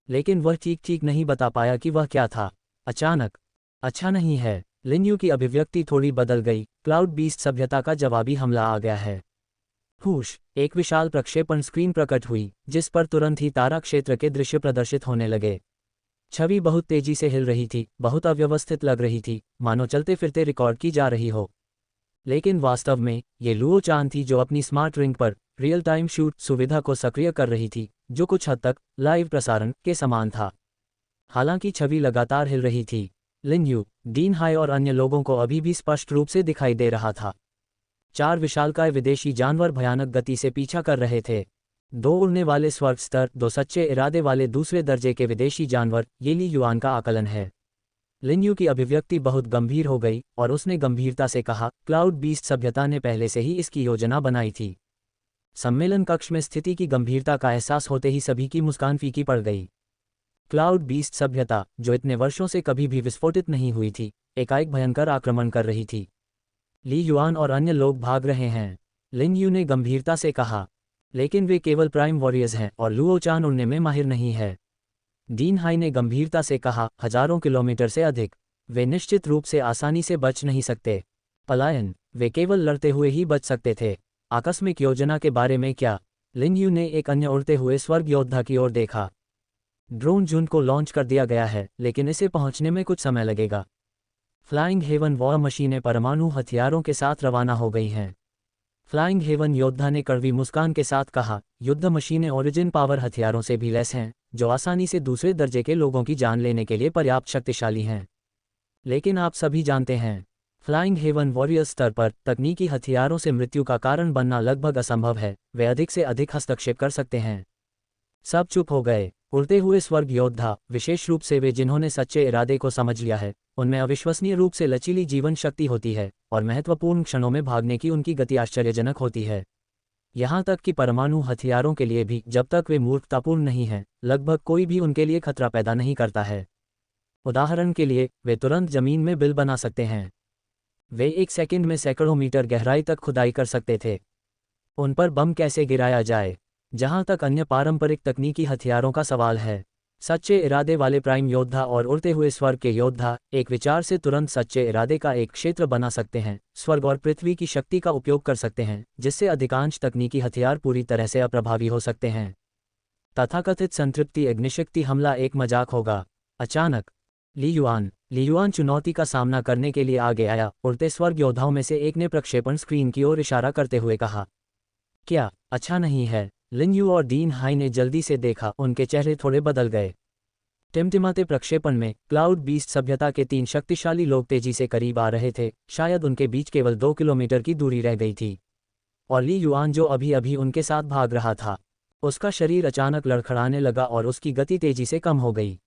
लेकिन वह ठीक नहीं बता पाया कि वह क्या था। अचानक, अच्छा नहीं है। लिन यू की अभिव्यक्ति थोड़ी बदल गई। क्लाउड बीस्ट सभ्यता का जवाबी हमला आ गया है। हुश, एक विशाल प्रक्षेपण स्क्रीन प्रकट हुई, जिस पर तुरंत ही तारा क्षेत्र के दृश्य प्रदर्शित होने लगे। छवि बहुत तेजी से हिल रही थी, बहुत अव्यवस्थित लग रही थी, मानो चलते फिरते रिकॉर्ड की जा रही हो। लेकिन वास्तव में ये लुओ चान थी जो अपनी स्मार्ट रिंग पर रियल टाइम शूट सुविधा को सक्रिय कर रही थी, जो कुछ हद तक लाइव प्रसारण के समान था। हालांकि छवि लगातार हिल रही थी। लिन यू, डीन हाई और अन्य लोगों को अभी भी स्पष्ट रूप से दिखाई दे रहा था। 4 विशालकाय विदेशी जानवर भयानक गति से पीछा कर रहे थे। 2 उड़ने वाले स्वर्ग स्तर, 2 सच्चे इरादे वाले दूसरे दर्जे के विदेशी जानवर, ये ली युआन का आकलन है। लिन यू की अभिव्यक्ति बहुत गंभीर हो गई और उसने गंभीरता से कहा, क्लाउड बीस्ट सभ्यता ने पहले से ही इसकी योजना बनाई थी। सम्मेलन कक्ष में स्थिति की गंभीरता का एहसास होते ही सभी की मुस्कान फीकी पड़ गई। क्लाउड बीस्ट सभ्यता, जो इतने वर्षों से कभी भी विस्फोटित नहीं हुई थी, एकाएक भयंकर आक्रमण कर रही थी। ली युआन और अन्य लोग भाग रहे हैं, लिन यू ने गंभीरता से कहा। लेकिन वे केवल प्राइम वॉरियर्स हैं और लुओ चान उड़ने में माहिर नहीं है। डीन हाई ने गंभीरता से कहा, हजारों किलोमीटर से अधिक। वे निश्चित रूप से आसानी से बच नहीं सकते। पलायन, वे केवल लड़ते हुए ही बच सकते थे। आकस्मिक योजना के बारे में क्या? लिन यू ने एक अन्य उड़ते हुए स्वर्ग योद्धा की ओर देखा। ड्रोन जून को लॉन्च कर दिया गया है, लेकिन इसे पहुंचने में कुछ समय लगेगा। फ्लाइंग हेवन वॉर मशीनें परमाणु हथियारों के साथ रवाना हो गई हैं। फ्लाइंग हेवन योद्धा ने कड़वी मुस्कान के साथ कहा, युद्ध मशीनें ओरिजिन पावर हथियारों से भी लैस हैं, जो आसानी से दूसरे दर्जे के लोगों की जान लेने के लिए पर्याप्त शक्तिशाली हैं। लेकिन आप सभी जानते हैं, फ्लाइंग हेवन वॉरियर स्तर पर तकनीकी हथियारों से मृत्यु का कारण बनना लगभग असंभव है, वे अधिक से अधिक हस्तक्षेप कर सकते हैं। सब चुप हो गए। उड़ते हुए स्वर्ग योद्धा, विशेष रूप से वे जिन्होंने सच्चे इरादे को समझ लिया है, उनमें अविश्वसनीय रूप से लचीली जीवन शक्ति होती है और महत्वपूर्ण क्षणों में भागने की उनकी गति आश्चर्यजनक होती है। यहाँ तक कि परमाणु हथियारों के लिए भी, जब तक वे मूर्खतापूर्ण नहीं हैं, लगभग कोई भी उनके लिए खतरा पैदा नहीं करता है। उदाहरण के लिए, वे तुरंत जमीन में बिल बना सकते हैं। वे एक सेकंड में सैकड़ों मीटर गहराई तक खुदाई कर सकते थे। उन पर बम कैसे गिराया जाए? जहां तक अन्य पारंपरिक तकनीकी हथियारों का सवाल है, सच्चे इरादे वाले प्राइम योद्धा और उड़ते हुए स्वर्ग के योद्धा एक विचार से तुरंत सच्चे इरादे का एक क्षेत्र बना सकते हैं, स्वर्ग और पृथ्वी की शक्ति का उपयोग कर सकते हैं, जिससे अधिकांश तकनीकी हथियार पूरी तरह से अप्रभावी हो सकते हैं। तथाकथित संतृप्ति अग्निशक्ति हमला एक मजाक होगा। अचानक ली युआन चुनौती का सामना करने के लिए आगे आया। उड़ते स्वर्ग योद्धाओं में से एक ने प्रक्षेपण स्क्रीन की ओर इशारा करते हुए कहा, क्या अच्छा नहीं है? लिन यू और डीन हाई ने जल्दी से देखा, उनके चेहरे थोड़े बदल गए। टिमटिमाते प्रक्षेपण में क्लाउड बीस्ट सभ्यता के 3 शक्तिशाली लोग तेजी से करीब आ रहे थे। शायद उनके बीच केवल 2 किलोमीटर की दूरी रह गई थी। और ली युआन, जो अभी अभी उनके साथ भाग रहा था, उसका शरीर अचानक लड़खड़ाने लगा और उसकी गति तेजी से कम हो गई।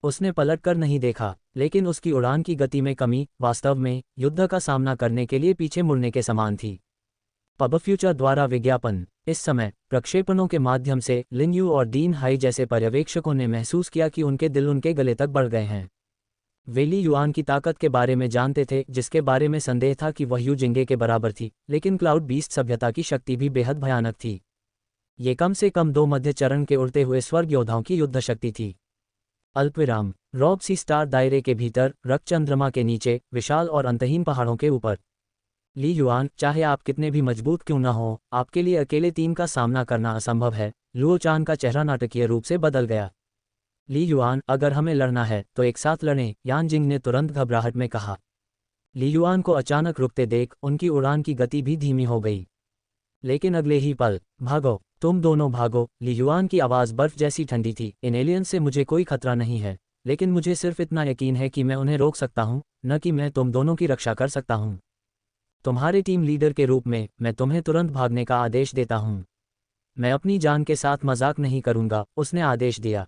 उसने पलट कर नहीं देखा, लेकिन उसकी उड़ान की गति में कमी वास्तव में युद्ध का सामना करने के लिए पीछे मुड़ने के समान थी। पब फ्यूचर द्वारा विज्ञापन। इस समय प्रक्षेपणों के माध्यम से लिन यू और डीन हाई जैसे पर्यवेक्षकों ने महसूस किया कि उनके दिल उनके गले तक बढ़ गए हैं। वे ली युआन की ताकत के बारे में जानते थे, जिसके बारे में संदेह था कि वह यू जिंगे के बराबर थी, लेकिन क्लाउड बीस्ट सभ्यता की शक्ति भी बेहद भयानक थी। ये कम से कम 2 मध्य चरण के उड़ते हुए स्वर्ग योद्धाओं की युद्ध शक्ति थी। अल्पविराम। रॉब सी स्टार दायरे के भीतर, रक्त चंद्रमा के नीचे, विशाल और अंतहीन पहाड़ों के ऊपर। ली युआन, चाहे आप कितने भी मजबूत क्यों न हो, आपके लिए अकेले 3 का सामना करना असंभव है। लुओ चान का चेहरा नाटकीय रूप से बदल गया। ली युआन, अगर हमें लड़ना है तो एक साथ लड़ें, यान जिंग ने तुरंत घबराहट में कहा। ली युआन को अचानक रुकते देख उनकी उड़ान की गति भी धीमी हो गई। लेकिन अगले ही पल, भागो, तुम दोनों भागो। ली युआन की आवाज़ बर्फ जैसी ठंडी थी। इन एलियंस से मुझे कोई खतरा नहीं है, लेकिन मुझे सिर्फ इतना यकीन है कि मैं उन्हें रोक सकता हूँ, न कि मैं तुम दोनों की रक्षा कर सकता हूँ। तुम्हारे टीम लीडर के रूप में मैं तुम्हें तुरंत भागने का आदेश देता हूँ। मैं अपनी जान के साथ मजाक नहीं करूँगा, उसने आदेश दिया।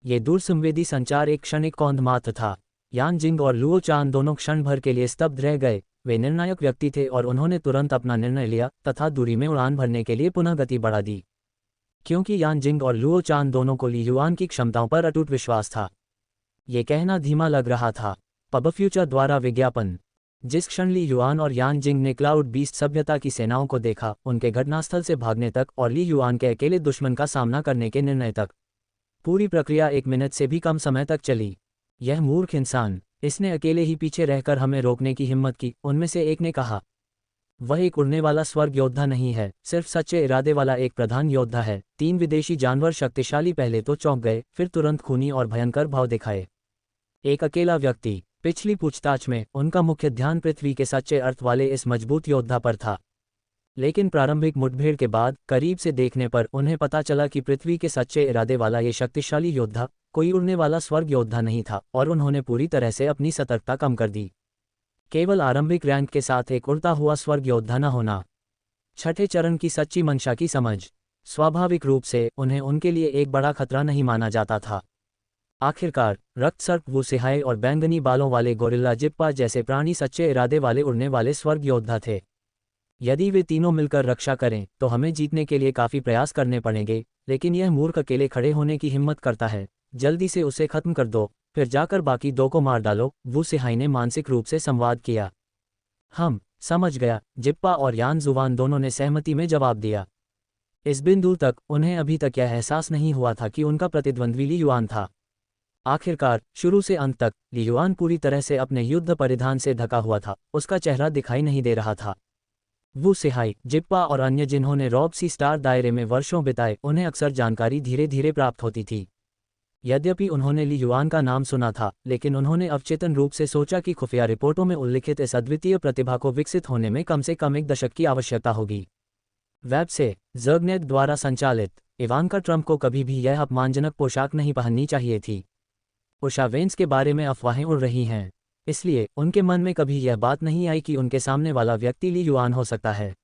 ये दूरसंवेदी संचार एक क्षणिक कौंध मात्र था। यान जिंग और लुओ चान दोनों क्षण भर के लिए स्तब्ध रह गए। वे निर्णायक व्यक्ति थे और उन्होंने तुरंत अपना निर्णय लिया तथा दूरी में उड़ान भरने के लिए पुनः गति बढ़ा दी, क्योंकि यान जिंग और लुओ चान दोनों को ली युआन की क्षमताओं पर अटूट विश्वास था। ये कहना धीमा लग रहा था। पब फ्यूचर द्वारा विज्ञापन। जिस क्षण ली युआन और यान जिंग ने क्लाउड बीस्ट सभ्यता की सेनाओं को देखा, उनके घटनास्थल से भागने तक और ली युआन के अकेले दुश्मन का सामना करने के निर्णय तक, पूरी प्रक्रिया 1 मिनट से भी कम समय तक चली। यह मूर्ख इंसान, इसने अकेले ही पीछे रहकर हमें रोकने की हिम्मत की, उनमें से एक ने कहा। वह एक उड़ने वाला स्वर्ग योद्धा नहीं है, सिर्फ सच्चे इरादे वाला एक प्रधान योद्धा है। 3 विदेशी जानवर शक्तिशाली पहले तो चौंक गए, फिर तुरंत खूनी और भयंकर भाव दिखाए। एक अकेला व्यक्ति। पिछली पूछताछ में उनका मुख्य ध्यान पृथ्वी के सच्चे अर्थ वाले इस मजबूत योद्धा पर था, लेकिन प्रारंभिक मुठभेड़ के बाद करीब से देखने पर उन्हें पता चला कि पृथ्वी के सच्चे इरादे वाला ये शक्तिशाली योद्धा कोई उड़ने वाला स्वर्ग योद्धा नहीं था, और उन्होंने पूरी तरह से अपनी सतर्कता कम कर दी। केवल आरंभिक रैंक के साथ एक उड़ता हुआ स्वर्ग योद्धा न होना। छठे चरण की सच्ची मंशा की समझ। स्वाभाविक रूप से उन्हें उनके लिए एक बड़ा खतरा नहीं माना जाता था। आखिरकार रक्त सर्प वू सिहाई और बैंगनी बालों वाले गोरिल्ला जिप्पा जैसे प्राणी सच्चे इरादे वाले उड़ने वाले स्वर्ग योद्धा थे। यदि वे तीनों मिलकर रक्षा करें तो हमें जीतने के लिए काफ़ी प्रयास करने पड़ेंगे, लेकिन यह मूर्ख अकेले खड़े होने की हिम्मत करता है। जल्दी से उसे खत्म कर दो, फिर जाकर बाकी 2 को मार डालो, वू सिहाई ने मानसिक रूप से संवाद किया। हम समझ गया, जिप्पा और यान जुवान दोनों ने सहमति में जवाब दिया। इस बिंदु तक उन्हें अभी तक यह एहसास नहीं हुआ था कि उनका प्रतिद्वंद्वी ली युआन था। आखिरकार शुरू से अंत तक ली युआन पूरी तरह से अपने युद्ध परिधान से ढका हुआ था, उसका चेहरा दिखाई नहीं दे रहा था। वू सिहाई, जिप्पा और अन्य जिन्होंने रॉब सी स्टार दायरे में वर्षों बिताए, उन्हें अक्सर जानकारी धीरे धीरे प्राप्त होती थी। यद्यपि उन्होंने ली युआन का नाम सुना था, लेकिन उन्होंने अवचेतन रूप से सोचा कि खुफिया रिपोर्टों में उल्लिखित इस अद्वितीय प्रतिभा को विकसित होने में कम से कम एक दशक की आवश्यकता होगी। वेब से ज़र्गनेट द्वारा संचालित। इवांका ट्रंप को कभी भी यह अपमानजनक पोशाक नहीं पहननी चाहिए थी। उषा वेंस के बारे में अफवाहें उड़ रही हैं, इसलिए उनके मन में कभी यह बात नहीं आई कि उनके सामने वाला व्यक्ति ली युआन हो सकता है।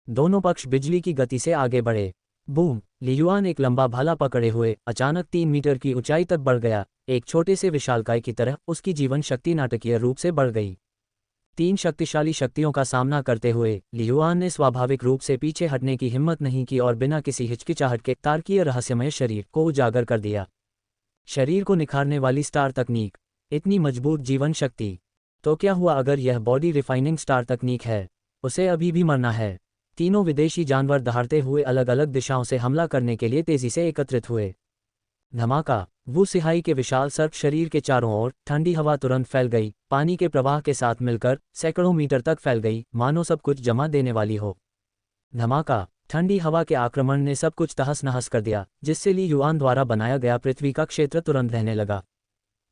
दोनों पक्ष बिजली की गति से आगे बढ़े। बूम! ली युआन एक लंबा भाला पकड़े हुए अचानक 3 मीटर की ऊंचाई तक बढ़ गया। एक छोटे से विशालकाय की तरह उसकी जीवन शक्ति नाटकीय रूप से बढ़ गई। 3 शक्तिशाली शक्तियों का सामना करते हुए ली युआन ने स्वाभाविक रूप से पीछे हटने की हिम्मत नहीं की और बिना किसी हिचकिचाहट के तार्किक रहस्यमय शरीर को उजागर कर दिया। शरीर को निखारने वाली स्टार तकनीक, इतनी मजबूत जीवन शक्ति। तो क्या हुआ अगर यह बॉडी रिफाइनिंग स्टार तकनीक है? उसे अभी भी मरना है। तीनों विदेशी जानवर दहाड़ते हुए अलग अलग दिशाओं से हमला करने के लिए तेजी से एकत्रित हुए। धमाका! वो सिहाई के विशाल सर्प शरीर के चारों ओर ठंडी हवा तुरंत फैल गई, पानी के प्रवाह के साथ मिलकर सैकड़ों मीटर तक फैल गई, मानो सब कुछ जमा देने वाली हो। धमाका! ठंडी हवा के आक्रमण ने सब कुछ तहस नहस कर दिया, जिससे ली युआन द्वारा बनाया गया पृथ्वी का क्षेत्र तुरंत रहने लगा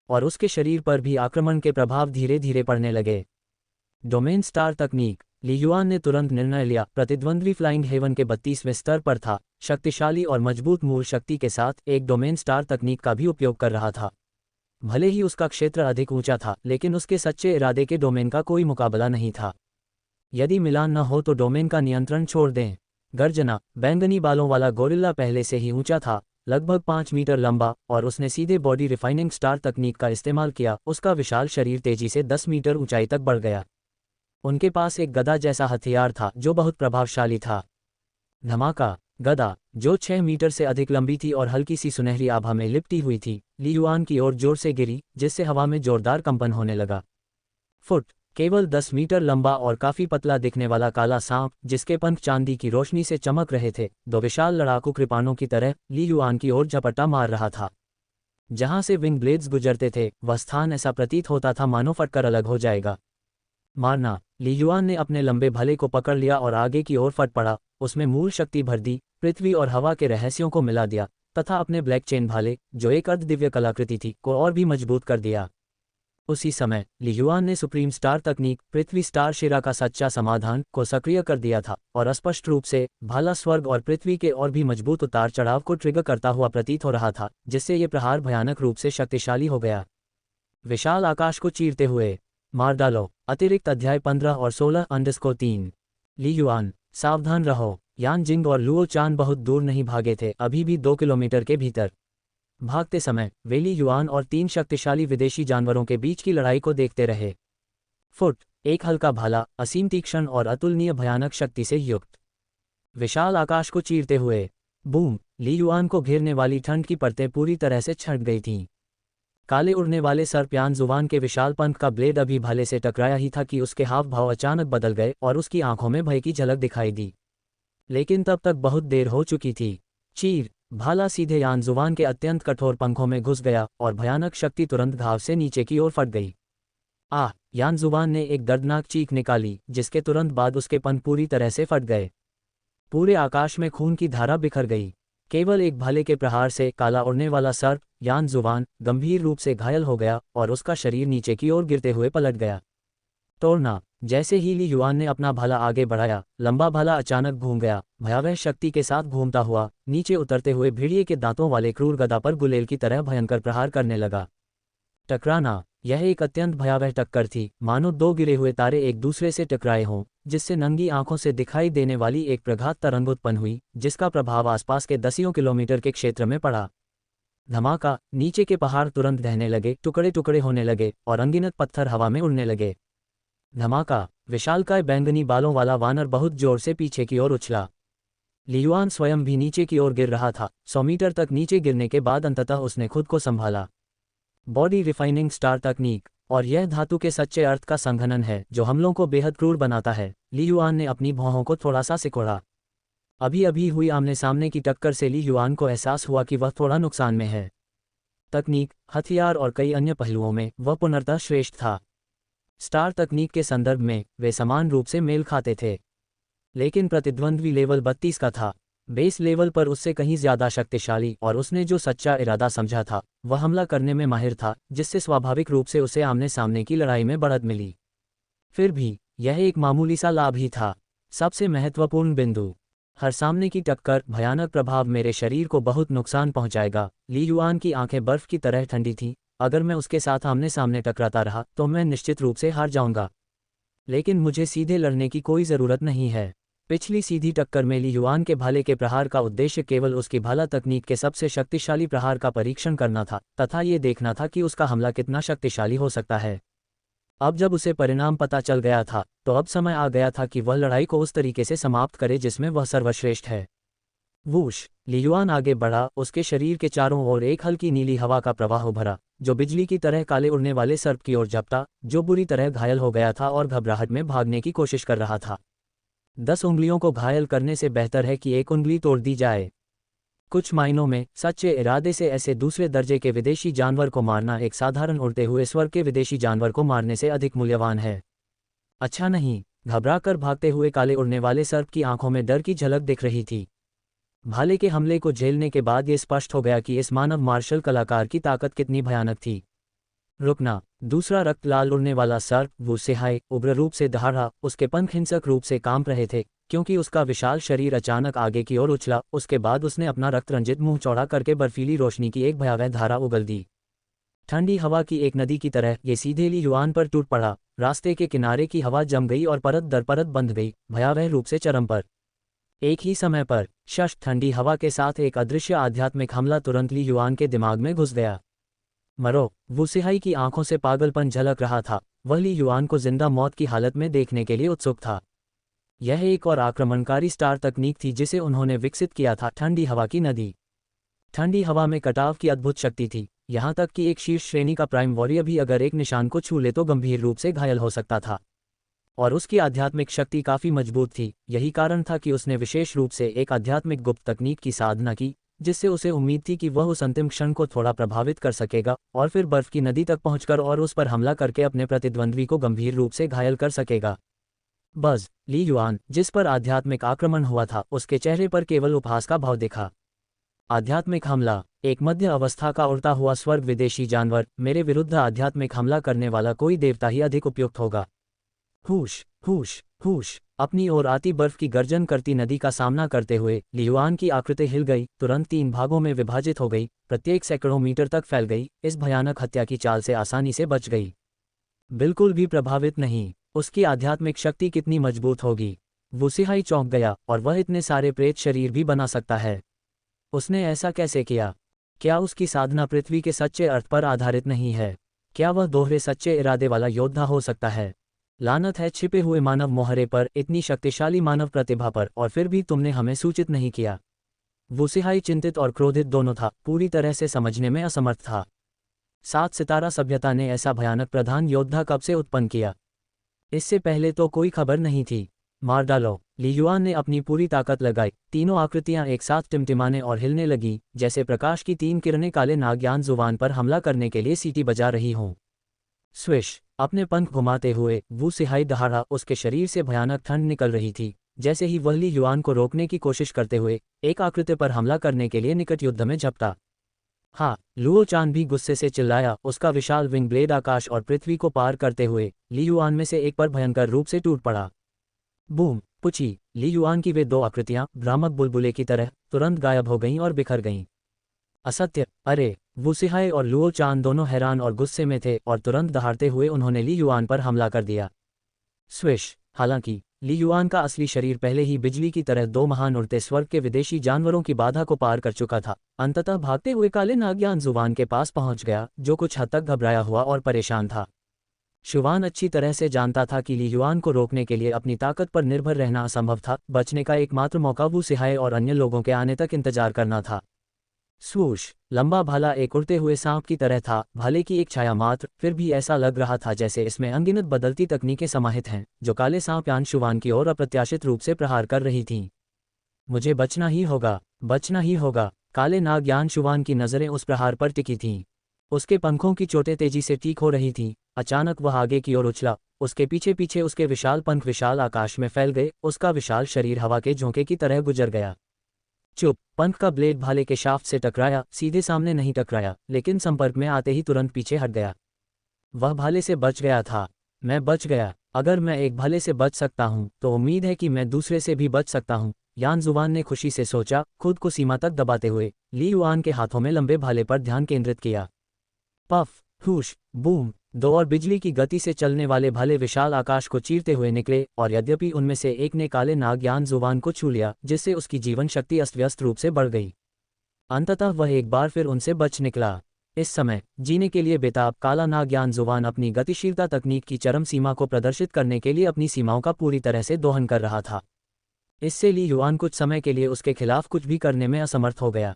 और उसके शरीर पर भी आक्रमण के प्रभाव धीरे धीरे पड़ने लगे। डोमेन स्टार तकनीक। ली युआन ने तुरंत निर्णय लिया। प्रतिद्वंद्वी फ्लाइंग हेवन के 32वें स्तर पर था, शक्तिशाली और मजबूत मूल शक्ति के साथ एक डोमेन स्टार तकनीक का भी उपयोग कर रहा था। भले ही उसका क्षेत्र अधिक ऊंचा था, लेकिन उसके सच्चे इरादे के डोमेन का कोई मुकाबला नहीं था। यदि मिलान न हो तो डोमेन का नियंत्रण छोड़ दें। गर्जना! बैंगनी बालों वाला गोरिल्ला पहले से ही ऊंचा था, लगभग 5 मीटर लंबा, और उसने सीधे बॉडी रिफाइनिंग स्टार तकनीक का इस्तेमाल किया। उसका विशाल शरीर तेजी से 10 मीटर ऊंचाई तक बढ़ गया। उनके पास एक गदा जैसा हथियार था जो बहुत प्रभावशाली था। धमाका! गदा, जो 6 मीटर से अधिक लंबी थी और हल्की सी सुनहरी आभा में लिपटी हुई थी, ली युआन की ओर जोर से गिरी, जिससे हवा में जोरदार कंपन होने लगा। फुट! केवल 10 मीटर लंबा और काफी पतला दिखने वाला काला सांप, जिसके पंख चांदी की रोशनी से चमक रहे थे, 2 विशाल लड़ाकू कृपाणों की तरह ली युआन की ओर झपट्टा मार रहा था। जहां से विंग ब्लेड्स गुजरते थे, वह स्थान ऐसा प्रतीत होता था मानो फटकर अलग हो जाएगा। मारना! ली युआन ने अपने लंबे भले को पकड़ लिया और आगे की ओर फट पड़ा। उसमें मूल शक्ति भर दी, पृथ्वी और हवा के रहस्यों को मिला दिया, तथा अपने ब्लैक चेन भाले, जो एक अर्धदिव्य कलाकृति थी, को और भी मजबूत कर दिया। उसी समय ली युआन ने सुप्रीम स्टार तकनीक, पृथ्वी स्टार शिरा का सच्चा समाधान, को सक्रिय कर दिया था, और स्पष्ट रूप से भाला स्वर्ग और पृथ्वी के और भी मजबूत उतार चढ़ाव को ट्रिगर करता हुआ प्रतीत हो रहा था, जिससे ये प्रहार भयानक रूप से शक्तिशाली हो गया। विशाल आकाश को चीरते हुए मार डालो। अतिरिक्त अध्याय 15 और 16-3। ली युआन, सावधान रहो। यान जिंग और लुओ चान बहुत दूर नहीं भागे थे, अभी भी 2 किलोमीटर के भीतर। भागते समय वे ली युआन और 3 शक्तिशाली विदेशी जानवरों के बीच की लड़ाई को देखते रहे। फुट! एक हल्का भाला, असीम तीक्ष्ण और अतुलनीय भयानक शक्ति से युक्त। विशाल आकाश को चीरते हुए बूम! ली युआन को घेरने वाली ठंड की परतें पूरी तरह से छट गई थीं। काले उड़ने वाले सर्प यान जुवान के विशाल पंख का ब्लेड अभी भाले से टकराया ही था कि उसके हाव भाव अचानक बदल गए और उसकी आंखों में भय की झलक दिखाई दी। लेकिन तब तक बहुत देर हो चुकी थी। चीर! भाला सीधे यान जुवान के अत्यंत कठोर पंखों में घुस गया और भयानक शक्ति तुरंत घाव से नीचे की ओर फट गई। आह! यान जुवान ने एक दर्दनाक चीख निकाली, जिसके तुरंत बाद उसके पंख पूरी तरह से फट गए। पूरे आकाश में खून की धारा बिखर गई। केवल एक भाले के प्रहार से काला उड़ने वाला सर्प यान जुवान गंभीर रूप से घायल हो गया और उसका शरीर नीचे की ओर गिरते हुए पलट गया। तोड़ना! जैसे ही ली युआन ने अपना भाला आगे बढ़ाया, लंबा भाला अचानक घूम गया, भयावह शक्ति के साथ घूमता हुआ नीचे उतरते हुए भेड़िए के दांतों वाले क्रूर गदा पर गुलेल की तरह भयंकर प्रहार करने लगा। टकराना! यह एक अत्यंत भयावह टक्कर थी, मानो 2 गिरे हुए तारे एक दूसरे से टकराए हों, जिससे नंगी आंखों से दिखाई देने वाली एक प्रघात तरंग उत्पन्न हुई, जिसका प्रभाव आसपास के दसियों किलोमीटर के क्षेत्र में पड़ा। धमाका! नीचे के पहाड़ तुरंत ढहने लगे, टुकड़े टुकड़े होने लगे और अनगिनत पत्थर हवा में उड़ने लगे। धमाका! विशालकाय बैंगनी बालों वाला वानर बहुत जोर से पीछे की ओर उछला। ली युआन स्वयं भी नीचे की ओर गिर रहा था। 100 मीटर तक नीचे गिरने के बाद अंततः उसने खुद को संभाला। बॉडी रिफाइनिंग स्टार तकनीक, और यह धातु के सच्चे अर्थ का संघनन है जो हमलों को बेहद क्रूर बनाता है। ली युआन ने अपनी भौहों को थोड़ा सा सिकोड़ा। अभी अभी हुई आमने सामने की टक्कर से ली युआन को एहसास हुआ कि वह थोड़ा नुकसान में है। तकनीक, हथियार और कई अन्य पहलुओं में वह पूर्णतः श्रेष्ठ था। स्टार तकनीक के संदर्भ में वे समान रूप से मेल खाते थे, लेकिन प्रतिद्वंद्वी लेवल 32 का था। बेस लेवल पर उससे कहीं ज्यादा शक्तिशाली, और उसने जो सच्चा इरादा समझा था वह हमला करने में माहिर था, जिससे स्वाभाविक रूप से उसे आमने सामने की लड़ाई में बढ़त मिली। फिर भी यह एक मामूली सा लाभ ही था। सबसे महत्वपूर्ण बिंदु, हर सामने की टक्कर भयानक प्रभाव मेरे शरीर को बहुत नुकसान पहुंचाएगा। ली युआन की आंखें बर्फ की तरह ठंडी थीं। अगर मैं उसके साथ आमने सामने टकराता रहा तो मैं निश्चित रूप से हार जाऊंगा। लेकिन मुझे सीधे लड़ने की कोई ज़रूरत नहीं है। पिछली सीधी टक्कर में ली युआन के भाले के प्रहार का उद्देश्य केवल उसकी भाला तकनीक के सबसे शक्तिशाली प्रहार का परीक्षण करना था, तथा ये देखना था कि उसका हमला कितना शक्तिशाली हो सकता है। अब जब उसे परिणाम पता चल गया था, तो अब समय आ गया था कि वह लड़ाई को उस तरीके से समाप्त करे जिसमें वह सर्वश्रेष्ठ है। वूश! ली युआन आगे बढ़ा, उसके शरीर के चारों ओर एक हल्की नीली हवा का प्रवाह उभरा, जो बिजली की तरह काले उड़ने वाले सर्प की ओर झपटा, जो बुरी तरह घायल हो गया था और घबराहट में भागने की कोशिश कर रहा था। 10 उंगलियों को घायल करने से बेहतर है कि एक उंगली तोड़ दी जाए। कुछ मायनों में सच्चे इरादे से ऐसे दूसरे दर्जे के विदेशी जानवर को मारना एक साधारण उड़ते हुए स्वर्ग के विदेशी जानवर को मारने से अधिक मूल्यवान है। अच्छा नहीं, घबराकर भागते हुए काले उड़ने वाले सर्प की आंखों में डर की झलक दिख रही थी। भाले के हमले को झेलने के बाद ये स्पष्ट हो गया कि इस मानव मार्शल कलाकार की ताकत कितनी भयानक थी। रुकना! दूसरा रक्त लाल उड़ने वाला सर्प वू सिहाई उग्र रूप से दहाड़ा, उसके पंख हिंसक रूप से कांप रहे थे, क्योंकि उसका विशाल शरीर अचानक आगे की ओर उछला। उसके बाद उसने अपना रक्त रंजित मुंह चौड़ा करके बर्फीली रोशनी की एक भयावह धारा उगल दी। ठंडी हवा की एक नदी की तरह ये सीधे ली युआन पर टूट पड़ा। रास्ते के किनारे की हवा जम गई और परत दर परत बंध गई, भयावह रूप से चरम पर। एक ही समय पर शश ठंडी हवा के साथ एक अदृश्य आध्यात्मिक हमला तुरंत ली युआन के दिमाग में घुस गया। मरो! वू सिहाई की आंखों से पागलपन झलक रहा था। वह ली युआन को जिंदा मौत की हालत में देखने के लिए उत्सुक था। यह एक और आक्रमणकारी स्टार तकनीक थी जिसे उन्होंने विकसित किया था, ठंडी हवा की नदी। ठंडी हवा में कटाव की अद्भुत शक्ति थी, यहाँ तक कि एक शीर्ष श्रेणी का प्राइम वॉरियर भी अगर एक निशान को छू ले तो गंभीर रूप से घायल हो सकता था। और उसकी आध्यात्मिक शक्ति काफी मजबूत थी। यही कारण था कि उसने विशेष रूप से एक आध्यात्मिक गुप्त तकनीक की साधना की, जिससे उसे उम्मीद थी कि वह उस अंतिम क्षण को थोड़ा प्रभावित कर सकेगा और फिर बर्फ की नदी तक पहुंचकर और उस पर हमला करके अपने प्रतिद्वंद्वी को गंभीर रूप से घायल कर सकेगा। बस ली युआन, जिस पर आध्यात्मिक आक्रमण हुआ था, उसके चेहरे पर केवल उपहास का भाव दिखा। आध्यात्मिक हमला! एक मध्य अवस्था का उड़ता हुआ स्वर्ग विदेशी जानवर, मेरे विरुद्ध आध्यात्मिक हमला करने वाला कोई देवता ही अधिक उपयुक्त होगा। हुश हुश हुश! अपनी ओर आती बर्फ की गर्जन करती नदी का सामना करते हुए ली युआन की आकृति हिल गई, तुरंत 3 भागों में विभाजित हो गई, प्रत्येक सैकड़ों मीटर तक फैल गई। इस भयानक हत्या की चाल से आसानी से बच गई। बिल्कुल भी प्रभावित नहीं। उसकी आध्यात्मिक शक्ति कितनी मजबूत होगी! वो सिहाई चौंक गया, और वह इतने सारे प्रेत शरीर भी बना सकता है। उसने ऐसा कैसे किया? क्या उसकी साधना पृथ्वी के सच्चे अर्थ पर आधारित नहीं है? क्या वह दोहरे सच्चे इरादे वाला योद्धा हो सकता है? लानत है छिपे हुए मानव मोहरे पर, इतनी शक्तिशाली मानव प्रतिभा पर, और फिर भी तुमने हमें सूचित नहीं किया। वो सिहाई चिंतित और क्रोधित दोनों था, पूरी तरह से समझने में असमर्थ था। 7 सितारा सभ्यता ने ऐसा भयानक प्रधान योद्धा कब से उत्पन्न किया? इससे पहले तो कोई खबर नहीं थी। मार डालो! ली युआन ने अपनी पूरी ताकत लगाई। तीनों आकृतियां एक साथ टिमटिमाने और हिलने लगीं, जैसे प्रकाश की 3 किरणें काले नागयान जुबान पर हमला करने के लिए सीटी बजा रही हों। स्विश! अपने पंख घुमाते हुए वू सिहाई दहाड़ा, उसके शरीर से भयानक ठंड निकल रही थी। जैसे ही वह ली युआन को रोकने की कोशिश करते हुए एक आकृति पर हमला करने के लिए निकट युद्ध में झपटा। हाँ! लुओ चान भी गुस्से से चिल्लाया, उसका विशाल विंग ब्लेड आकाश और पृथ्वी को पार करते हुए ली युआन में से एक पर भयंकर रूप से टूट पड़ा। बूम! पुची! ली युआन की वे 2 आकृतियां भ्रामक बुलबुले की तरह तुरंत गायब हो गईं और बिखर गईं। असत्य! अरे! वू सिहाई और लुओ चान दोनों हैरान और गुस्से में थे, और तुरंत दहाड़ते हुए उन्होंने ली युआन पर हमला कर दिया। स्विश! हालांकि ली युआन का असली शरीर पहले ही बिजली की तरह 2 महान उड़ते स्वर्ग के विदेशी जानवरों की बाधा को पार कर चुका था, अंततः भागते हुए काले नागयान जुबान के पास पहुंच गया, जो कुछ हद तक घबराया हुआ और परेशान था। शुवान अच्छी तरह से जानता था कि ली युआन को रोकने के लिए अपनी ताकत पर निर्भर रहना असंभव था। बचने का एकमात्र मौका वू सिहाई और अन्य लोगों के आने तक इंतजार करना था। स्वूश! लंबा भाला एक उड़ते हुए सांप की तरह था, भाले की एक छाया मात्र, फिर भी ऐसा लग रहा था जैसे इसमें अनगिनत बदलती तकनीकें समाहित हैं, जो काले सांप यान शुवान की ओर अप्रत्याशित रूप से प्रहार कर रही थीं। मुझे बचना ही होगा, बचना ही होगा! काले नाग यान शुवान की नज़रें उस प्रहार पर टिकी थीं। उसके पंखों की चोटें तेजी से ठीक हो रही थीं। अचानक वह आगे की ओर उछला, उसके पीछे पीछे उसके विशाल पंख विशाल आकाश में फैल गए, उसका विशाल शरीर हवा के झोंके की तरह गुजर गया। चुप। पंख का ब्लेड भाले के शाफ्ट से टकराया, सीधे सामने नहीं टकराया, लेकिन संपर्क में आते ही तुरंत पीछे हट गया। वह भाले से बच गया था। मैं बच गया। अगर मैं एक भाले से बच सकता हूं तो उम्मीद है कि मैं दूसरे से भी बच सकता हूं, यान जुवान ने खुशी से सोचा, खुद को सीमा तक दबाते हुए ली युआन के हाथों में लंबे भाले पर ध्यान केंद्रित किया। पफ, हुश, बूम, दो और बिजली की गति से चलने वाले भाले विशाल आकाश को चीरते हुए निकले, और यद्यपि उनमें से एक ने काले नाग यान जुवान को छू लिया, जिससे उसकी जीवन शक्ति अस्त-व्यस्त रूप से बढ़ गई। अंततः वह एक बार फिर उनसे बच निकला। इस समय जीने के लिए बेताब काला नाग यान जुवान अपनी गतिशीलता तकनीक की चरम सीमा को प्रदर्शित करने के लिए अपनी सीमाओं का पूरी तरह से दोहन कर रहा था। इससे ली युआन कुछ समय के लिए उसके खिलाफ कुछ भी करने में असमर्थ हो गया।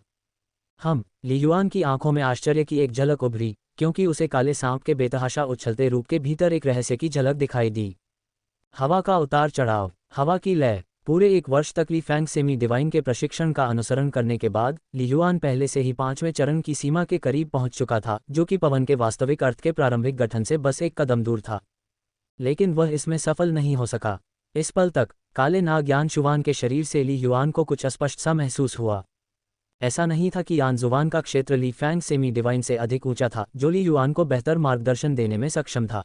ली युआन की आंखों में आश्चर्य की एक झलक उभरी, क्योंकि उसे काले सांप के बेतहाशा उछलते रूप के भीतर एक रहस्य की झलक दिखाई दी। हवा का उतार चढ़ाव, हवा की लय। पूरे 1 वर्ष तक ली फैंग सेमी डिवाइन के प्रशिक्षण का अनुसरण करने के बाद ली युआन पहले से ही 5वें चरण की सीमा के करीब पहुंच चुका था, जो कि पवन के वास्तविक अर्थ के प्रारंभिक गठन से बस एक कदम दूर था। लेकिन वह इसमें सफल नहीं हो सका। इस पल तक काले नाग यान शुवान के शरीर से ली युआन को कुछ अस्पष्ट सा महसूस हुआ। ऐसा नहीं था कि यान जुवान का क्षेत्र ली फैंग सेमी डिवाइन से अधिक ऊंचा था, जो ली युआन को बेहतर मार्गदर्शन देने में सक्षम था,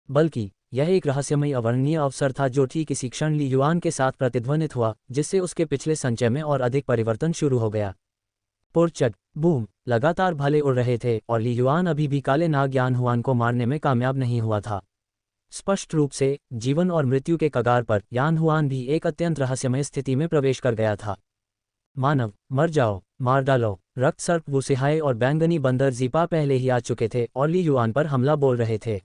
बल्कि यह एक रहस्यमयी अवर्णनीय अवसर था जो ठीक इसी क्षण ली युआन के साथ प्रतिध्वनित हुआ, जिससे उसके पिछले संचय में और अधिक परिवर्तन शुरू हो गया। पुरचट, बूम, लगातार भाले उड़ रहे थे और ली युआन अभी भी काले नाग यान हुआन को मारने में कामयाब नहीं हुआ था। स्पष्ट रूप से जीवन और मृत्यु के कगार पर यान हुआन भी एक अत्यंत रहस्यमय स्थिति में प्रवेश कर गया था। मानव, मर जाओ, मार डालो। रक्त सर्प वुसिहाय और बैंगनी बंदर जीपा पहले ही आ चुके थे और ली युआन पर हमला बोल रहे थे।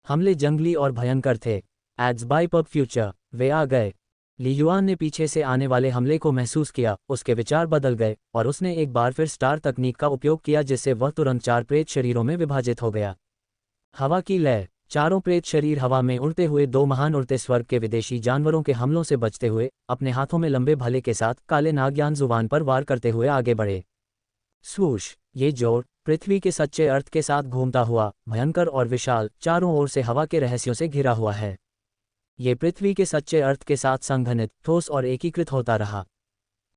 हमले जंगली और भयंकर थे। एड्स बाय पब फ्यूचर, वे आ गए। ली युआन ने पीछे से आने वाले हमले को महसूस किया, उसके विचार बदल गए और उसने एक बार फिर स्टार तकनीक का उपयोग किया, जिससे वह तुरंत 4 प्रेत शरीरों में विभाजित हो गया। हवा की लय। चारों प्रेत शरीर हवा में उड़ते हुए 2 महान उड़ते स्वर्ग के विदेशी जानवरों के हमलों से बचते हुए अपने हाथों में लंबे भाले के साथ काले नाग यान जुवान पर वार करते हुए आगे बढ़े। स्वूश, ये जोड़ पृथ्वी के सच्चे अर्थ के साथ घूमता हुआ, भयंकर और विशाल, चारों ओर से हवा के रहस्यों से घिरा हुआ है। ये पृथ्वी के सच्चे अर्थ के साथ संघनित, ठोस और एकीकृत होता रहा।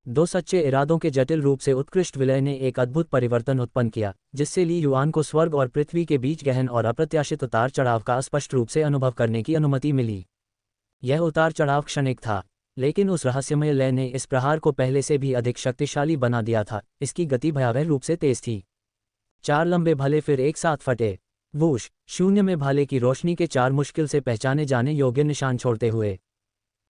2 सच्चे इरादों के जटिल रूप से उत्कृष्ट विलय ने एक अद्भुत परिवर्तन उत्पन्न किया, जिससे ली युआन को स्वर्ग और पृथ्वी के बीच गहन और अप्रत्याशित उतार चढ़ाव का स्पष्ट रूप से अनुभव करने की अनुमति मिली। यह उतार चढ़ाव क्षणिक था, लेकिन उस रहस्यमय लय ने इस प्रहार को पहले से भी अधिक शक्तिशाली बना दिया था। इसकी गति भयावह रूप से तेज थी। 4 लंबे भाले फिर एक साथ फटे। वूश, शून्य में भाले की रोशनी के 4 मुश्किल से पहचाने जाने योग्य निशान छोड़ते हुए।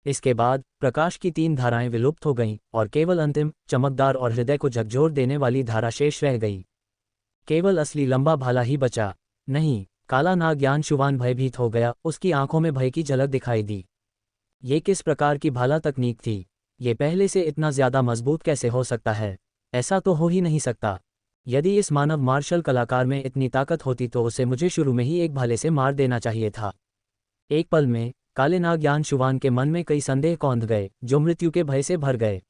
इसके बाद प्रकाश की 3 धाराएं विलुप्त हो गईं और केवल अंतिम, चमकदार और हृदय को झकझोर देने वाली धारा शेष रह गई। केवल असली लंबा भाला ही बचा। नहीं, काला नाग यान शुवान भयभीत हो गया, उसकी आंखों में भय की झलक दिखाई दी। ये किस प्रकार की भाला तकनीक थी? ये पहले से इतना ज्यादा मजबूत कैसे हो सकता है? ऐसा तो हो ही नहीं सकता। यदि इस मानव मार्शल कलाकार में इतनी ताकत होती तो उसे मुझे शुरू में ही एक भाले से मार देना चाहिए था। एक पल में काले नाग यान शुवान के मन में कई संदेह कौंध गए, जो मृत्यु के भय से भर गए।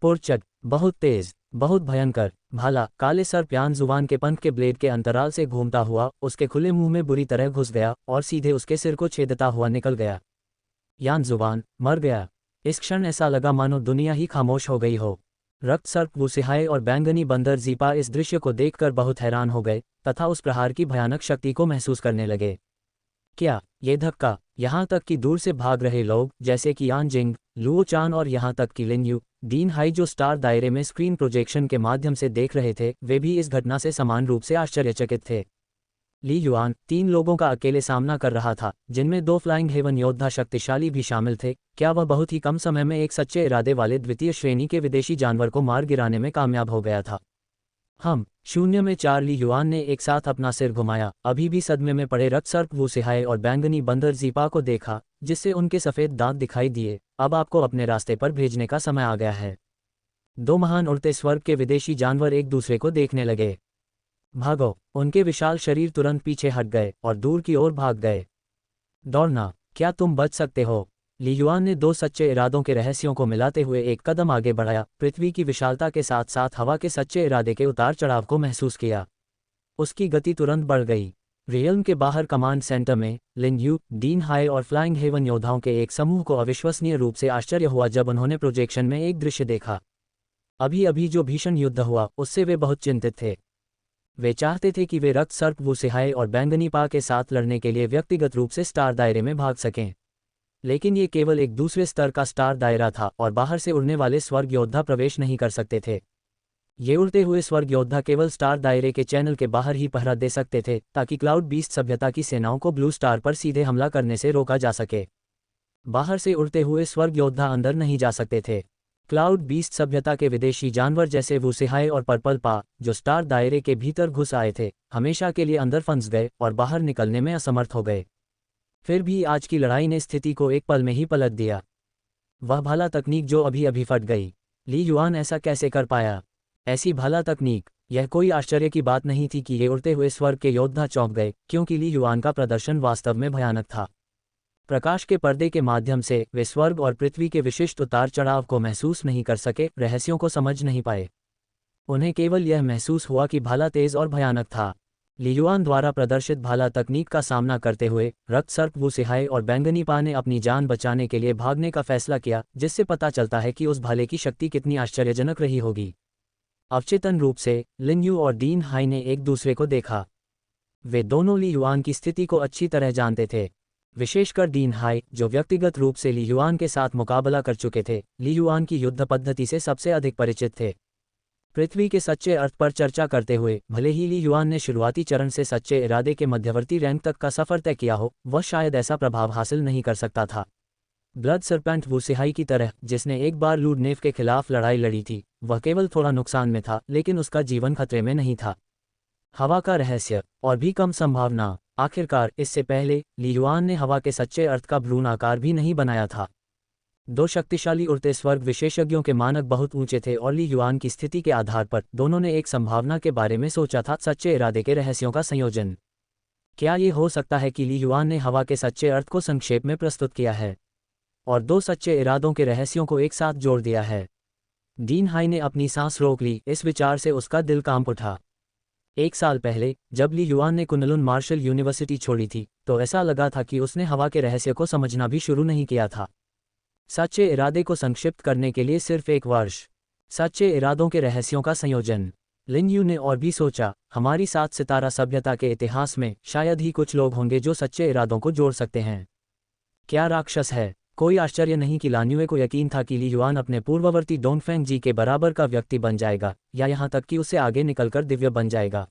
पुरचट, बहुत तेज, बहुत भयंकर भाला काले सर्प यान जुवान के पंख के ब्लेड के अंतराल से घूमता हुआ उसके खुले मुंह में बुरी तरह घुस गया और सीधे उसके सिर को छेदता हुआ निकल गया। यान जुवान मर गया। इस क्षण ऐसा लगा मानो दुनिया ही खामोश हो गई हो। रक्त सर्प वुसिहाय और बैंगनी बंदर जीपा इस दृश्य को देखकर बहुत हैरान हो गए तथा उस प्रहार की भयानक शक्ति को महसूस करने लगे। क्या ये धक्का? यहाँ तक कि दूर से भाग रहे लोग, जैसे कि यान जिंग, लुओ चान और यहाँ तक कि लिन यू, डीन हाई, जो स्टार दायरे में स्क्रीन प्रोजेक्शन के माध्यम से देख रहे थे, वे भी इस घटना से समान रूप से आश्चर्यचकित थे। ली युआन 3 लोगों का अकेले सामना कर रहा था, जिनमें 2 फ्लाइंग हेवन योद्धा शक्तिशाली भी शामिल थे। क्या वह बहुत ही कम समय में एक सच्चे इरादे वाले द्वितीय श्रेणी के विदेशी जानवर को मार गिराने में कामयाब हो गया था? शून्य में 4 ली युआन ने एक साथ अपना सिर घुमाया, अभी भी सदमे में पड़े रक्त सर्प वुसिहाय और बैंगनी बंदर जीपा को देखा, जिससे उनके सफ़ेद दांत दिखाई दिए। अब आपको अपने रास्ते पर भेजने का समय आ गया है। 2 महान उड़ते स्वर्ग के विदेशी जानवर एक दूसरे को देखने लगे। भागो! उनके विशाल शरीर तुरंत पीछे हट गए और दूर की ओर भाग गए। दौड़ना, क्या तुम बच सकते हो? ली युआन ने 2 सच्चे इरादों के रहस्यों को मिलाते हुए एक कदम आगे बढ़ाया, पृथ्वी की विशालता के साथ साथ हवा के सच्चे इरादे के उतार चढ़ाव को महसूस किया। उसकी गति तुरंत बढ़ गई। रियल्म के बाहर कमांड सेंटर में लिन यू, डीन हाई और फ्लाइंग हेवन योद्धाओं के एक समूह को अविश्वसनीय रूप से आश्चर्य हुआ जब उन्होंने प्रोजेक्शन में एक दृश्य देखा। अभी अभी जो भीषण युद्ध हुआ उससे वे बहुत चिंतित थे। वे चाहते थे कि वे रक्त सर्प वुसेहाय और बैंगनी पा के साथ लड़ने के लिए व्यक्तिगत रूप से स्टार दायरे में भाग सकें, लेकिन ये केवल एक दूसरे स्तर का स्टार दायरा था और बाहर से उड़ने वाले स्वर्ग योद्धा प्रवेश नहीं कर सकते थे। ये उड़ते हुए स्वर्ग योद्धा केवल स्टार दायरे के चैनल के बाहर ही पहरा दे सकते थे ताकि क्लाउड बीस्ट सभ्यता की सेनाओं को ब्लू स्टार पर सीधे हमला करने से रोका जा सके। बाहर से उड़ते हुए स्वर्ग योद्धा अंदर नहीं जा सकते थे। क्लाउड बीस्ट सभ्यता के विदेशी जानवर जैसे वुसेहाय और पर्पल पा, जो स्टार दायरे के भीतर घुस आए थे, हमेशा के लिए अंदर फंस गए और बाहर निकलने में असमर्थ हो गए। फिर भी आज की लड़ाई ने स्थिति को एक पल में ही पलट दिया। वह भाला तकनीक जो अभी अभी फट गई, ली युआन ऐसा कैसे कर पाया? ऐसी भाला तकनीक, यह कोई आश्चर्य की बात नहीं थी कि ये उड़ते हुए स्वर्ग के योद्धा चौंक गए, क्योंकि ली युआन का प्रदर्शन वास्तव में भयानक था। प्रकाश के पर्दे के माध्यम से वे स्वर्ग और पृथ्वी के विशिष्ट उतार चढ़ाव को महसूस नहीं कर सके, रहस्यों को समझ नहीं पाए। उन्हें केवल यह महसूस हुआ कि भाला तेज और भयानक था। ली युआन द्वारा प्रदर्शित भाला तकनीक का सामना करते हुए रक्त सर्प वुसेहाय और बैंगनी पा ने अपनी जान बचाने के लिए भागने का फैसला किया, जिससे पता चलता है कि उस भाले की शक्ति कितनी आश्चर्यजनक रही होगी। अवचेतन रूप से लिन यू और डीन हाई ने एक दूसरे को देखा। वे दोनों ली युआन की स्थिति को अच्छी तरह जानते थे, विशेषकर डीन हाई, जो व्यक्तिगत रूप से ली युआन के साथ मुकाबला कर चुके थे, ली युआन की युद्ध पद्धति से सबसे अधिक परिचित थे। पृथ्वी के सच्चे अर्थ पर चर्चा करते हुए भले ही ली युआन ने शुरुआती चरण से सच्चे इरादे के मध्यवर्ती रैंक तक का सफर तय किया हो, वह शायद ऐसा प्रभाव हासिल नहीं कर सकता था। ब्लड सर्पेंट वुसेहाय की तरह, जिसने एक बार लूड नेफ के खिलाफ लड़ाई लड़ी थी, वह केवल थोड़ा नुकसान में था, लेकिन उसका जीवन खतरे में नहीं था। हवा का रहस्य, और भी कम संभावना। आखिरकार, इससे पहले ली युआन ने हवा के सच्चे अर्थ का भ्रूण आकार भी नहीं बनाया था। दो शक्तिशाली उड़ते स्वर्ग विशेषज्ञों के मानक बहुत ऊंचे थे और ली युआन की स्थिति के आधार पर दोनों ने एक संभावना के बारे में सोचा था, सच्चे इरादे के रहस्यों का संयोजन। क्या ये हो सकता है कि ली युआन ने हवा के सच्चे अर्थ को संक्षेप में प्रस्तुत किया है और दो सच्चे इरादों के रहस्यों को एक साथ जोड़ दिया है? डीन हाई ने अपनी सांस रोक ली, इस विचार से उसका दिल कांप उठा। 1 साल पहले जब ली युआन ने कुनलुन मार्शल यूनिवर्सिटी छोड़ी थी, तो ऐसा लगा था कि उसने हवा के रहस्य को समझना भी शुरू नहीं किया था। सच्चे इरादे को संक्षिप्त करने के लिए सिर्फ 1 वर्ष। सच्चे इरादों के रहस्यों का संयोजन। लिन यू ने और भी सोचा, हमारी 7 सितारा सभ्यता के इतिहास में शायद ही कुछ लोग होंगे जो सच्चे इरादों को जोड़ सकते हैं। क्या राक्षस है? कोई आश्चर्य नहीं कि लान्युए को यकीन था कि ली युआन अपने पूर्ववर्ती डोंगफेंग जी के बराबर का व्यक्ति बन जाएगा, या यहाँ तक कि उससे आगे निकलकर दिव्य बन जाएगा।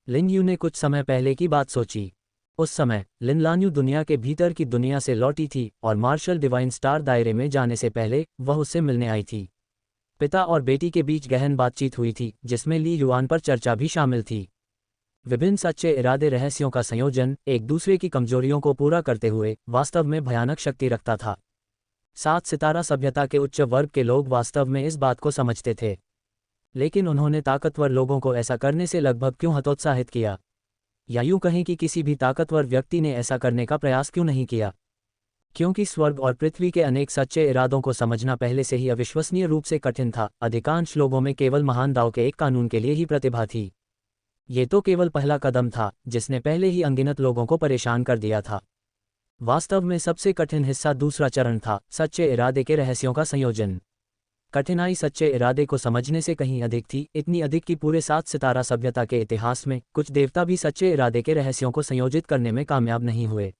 लिन यू ने कुछ समय पहले की बात सोची। उस समय लिन लान्यू दुनिया के भीतर की दुनिया से लौटी थी और मार्शल डिवाइन स्टार दायरे में जाने से पहले वह उससे मिलने आई थी। पिता और बेटी के बीच गहन बातचीत हुई थी, जिसमें ली युआन पर चर्चा भी शामिल थी। विभिन्न सच्चे इरादे रहस्यों का संयोजन, एक दूसरे की कमजोरियों को पूरा करते हुए, वास्तव में भयानक शक्ति रखता था। 7 सितारा सभ्यता के उच्च वर्ग के लोग वास्तव में इस बात को समझते थे, लेकिन उन्होंने ताकतवर लोगों को ऐसा करने से लगभग क्यों हतोत्साहित किया? या यूं कहें कि किसी भी ताकतवर व्यक्ति ने ऐसा करने का प्रयास क्यों नहीं किया? क्योंकि स्वर्ग और पृथ्वी के अनेक सच्चे इरादों को समझना पहले से ही अविश्वसनीय रूप से कठिन था। अधिकांश लोगों में केवल महान दाव के एक कानून के लिए ही प्रतिभा थी। ये तो केवल पहला कदम था, जिसने पहले ही अनगिनत लोगों को परेशान कर दिया था। वास्तव में सबसे कठिन हिस्सा दूसरा चरण था, सच्चे इरादे के रहस्यों का संयोजन। कठिनाई सच्चे इरादे को समझने से कहीं अधिक थी, इतनी अधिक कि पूरे 7 सितारा सभ्यता के इतिहास में कुछ देवता भी सच्चे इरादे के रहस्यों को संयोजित करने में कामयाब नहीं हुए।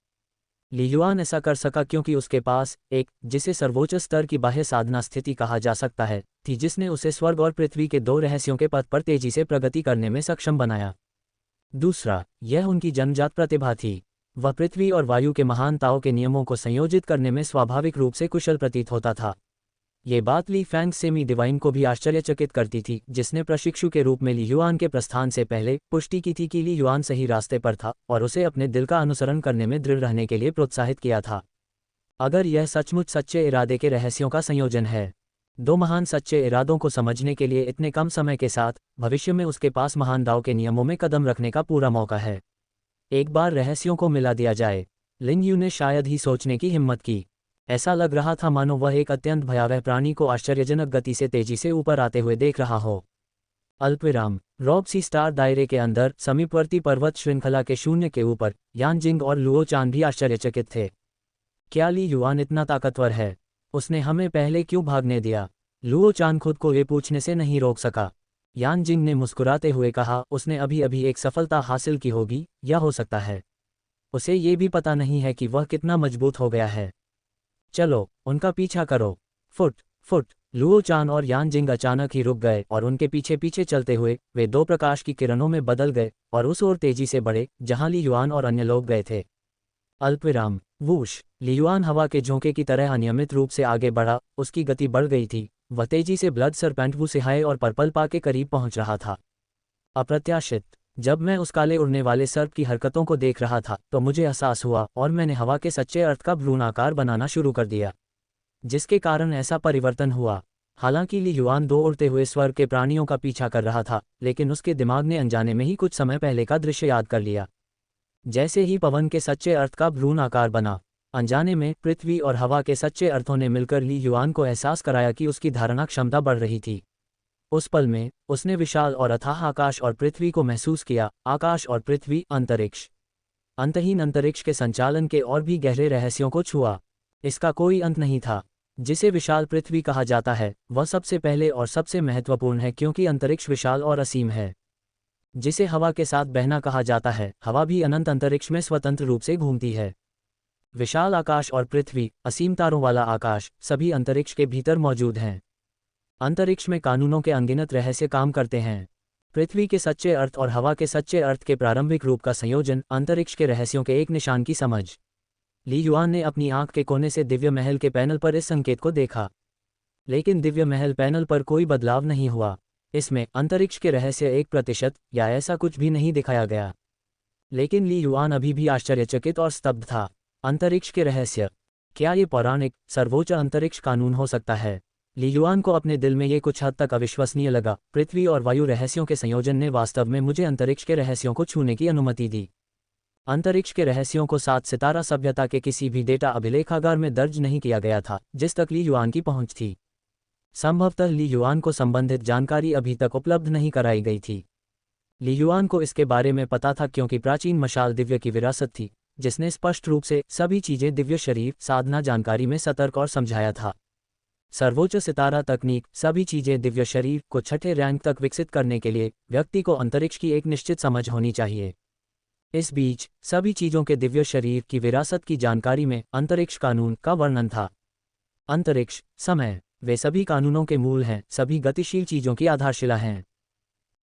ली युआन ऐसा कर सका क्योंकि उसके पास एक, जिसे सर्वोच्च स्तर की बाह्य साधना स्थिति कहा जा सकता है, थी, जिसने उसे स्वर्ग और पृथ्वी के 2 रहस्यों के पथ पर तेजी से प्रगति करने में सक्षम बनाया। दूसरा, यह उनकी जन्मजात प्रतिभा थी। वह पृथ्वी और वायु के महानताओं के नियमों को संयोजित करने में स्वाभाविक रूप से कुशल प्रतीत होता था। ये बात ली फैंग सेमी डिवाइन को भी आश्चर्यचकित करती थी, जिसने प्रशिक्षु के रूप में ली युआन के प्रस्थान से पहले पुष्टि की थी कि ली युआन सही रास्ते पर था और उसे अपने दिल का अनुसरण करने में दृढ़ रहने के लिए प्रोत्साहित किया था। अगर यह सचमुच सच्चे इरादे के रहस्यों का संयोजन है, 2 महान सच्चे इरादों को समझने के लिए इतने कम समय के साथ, भविष्य में उसके पास महान दाव के नियमों में कदम रखने का पूरा मौका है। एक बार रहस्यों को मिला दिया जाए, लिन यू ने शायद ही सोचने की हिम्मत की। ऐसा लग रहा था मानो वह एक अत्यंत भयावह प्राणी को आश्चर्यजनक गति से तेजी से ऊपर आते हुए देख रहा हो। अल्पविराम। रॉब सी स्टार दायरे के अंदर समीपवर्ती पर्वत श्रृंखला के शून्य के ऊपर यानजिंग और लुओ चान भी आश्चर्यचकित थे। क्या ली युआन इतना ताकतवर है? उसने हमें पहले क्यों भागने दिया? लुओ चान खुद को ये पूछने से नहीं रोक सका। यान जिंग ने मुस्कुराते हुए कहा, उसने अभी अभी एक सफलता हासिल की होगी, या हो सकता है उसे ये भी पता नहीं है कि वह कितना मजबूत हो गया है। चलो उनका पीछा करो। Foot foot. लुओ चान और यान जिंग अचानक ही रुक गए और उनके पीछे पीछे चलते हुए वे दो प्रकाश की किरणों में बदल गए और उस ओर तेजी से बढ़े जहां ली युआन और अन्य लोग गए थे। अल्पविराम। वूश। ली युआन हवा के झोंके की तरह अनियमित रूप से आगे बढ़ा, उसकी गति बढ़ गई थी। वह तेजी से ब्लड सरपेंट वू सिहाए और पर्पल पा के करीब पहुंच रहा था। अप्रत्याशित। जब मैं उस काले उड़ने वाले सर्प की हरकतों को देख रहा था तो मुझे एहसास हुआ और मैंने हवा के सच्चे अर्थ का भ्रूण आकार बनाना शुरू कर दिया, जिसके कारण ऐसा परिवर्तन हुआ। हालांकि ली युआन दो उड़ते हुए स्वर्ग के प्राणियों का पीछा कर रहा था, लेकिन उसके दिमाग ने अनजाने में ही कुछ समय पहले का दृश्य याद कर लिया। जैसे ही पवन के सच्चे अर्थ का भ्रूण आकार बना, अनजाने में पृथ्वी और हवा के सच्चे अर्थों ने मिलकर ली युआन को एहसास कराया कि उसकी धारणा क्षमता बढ़ रही थी। उस पल में उसने विशाल और अथाह आकाश और पृथ्वी को महसूस किया। आकाश और पृथ्वी, अंतरिक्ष, अंतहीन अंतरिक्ष के संचालन के और भी गहरे रहस्यों को छुआ। इसका कोई अंत नहीं था। जिसे विशाल पृथ्वी कहा जाता है वह सबसे पहले और सबसे महत्वपूर्ण है, क्योंकि अंतरिक्ष विशाल और असीम है। जिसे हवा के साथ बहना कहा जाता है, हवा भी अनंत अंतरिक्ष में स्वतंत्र रूप से घूमती है। विशाल आकाश और पृथ्वी, असीम तारों वाला आकाश, सभी अंतरिक्ष के भीतर मौजूद हैं। अंतरिक्ष में कानूनों के अनगिनत रहस्य काम करते हैं। पृथ्वी के सच्चे अर्थ और हवा के सच्चे अर्थ के प्रारंभिक रूप का संयोजन, अंतरिक्ष के रहस्यों के एक निशान की समझ। ली युआन ने अपनी आंख के कोने से दिव्य महल के पैनल पर इस संकेत को देखा, लेकिन दिव्य महल पैनल पर कोई बदलाव नहीं हुआ। इसमें अंतरिक्ष के रहस्य 1% या ऐसा कुछ भी नहीं दिखाया गया। लेकिन ली युआन अभी भी आश्चर्यचकित और स्तब्ध था। अंतरिक्ष के रहस्य, क्या ये पौराणिक सर्वोच्च अंतरिक्ष कानून हो सकता है? ली युआन को अपने दिल में ये कुछ हद तक अविश्वसनीय लगा। पृथ्वी और वायु रहस्यों के संयोजन ने वास्तव में मुझे अंतरिक्ष के रहस्यों को छूने की अनुमति दी। अंतरिक्ष के रहस्यों को 7 सितारा सभ्यता के किसी भी डेटा अभिलेखागार में दर्ज नहीं किया गया था जिस तक ली युआन की पहुंच थी। संभवतः ली युआन को संबंधित जानकारी अभी तक उपलब्ध नहीं कराई गई थी। ली युआन को इसके बारे में पता था क्योंकि प्राचीन मशाल दिव्य की विरासत थी, जिसने स्पष्ट रूप से सभी चीजें दिव्य शरीर साधना जानकारी में सतर्क और समझाया था। सर्वोच्च सितारा तकनीक, सभी चीजें दिव्य शरीर को छठे रैंक तक विकसित करने के लिए व्यक्ति को अंतरिक्ष की एक निश्चित समझ होनी चाहिए। इस बीच सभी चीजों के दिव्य शरीर की विरासत की जानकारी में अंतरिक्ष कानून का वर्णन था। अंतरिक्ष, समय, वे सभी कानूनों के मूल हैं, सभी गतिशील चीजों की आधारशिला हैं।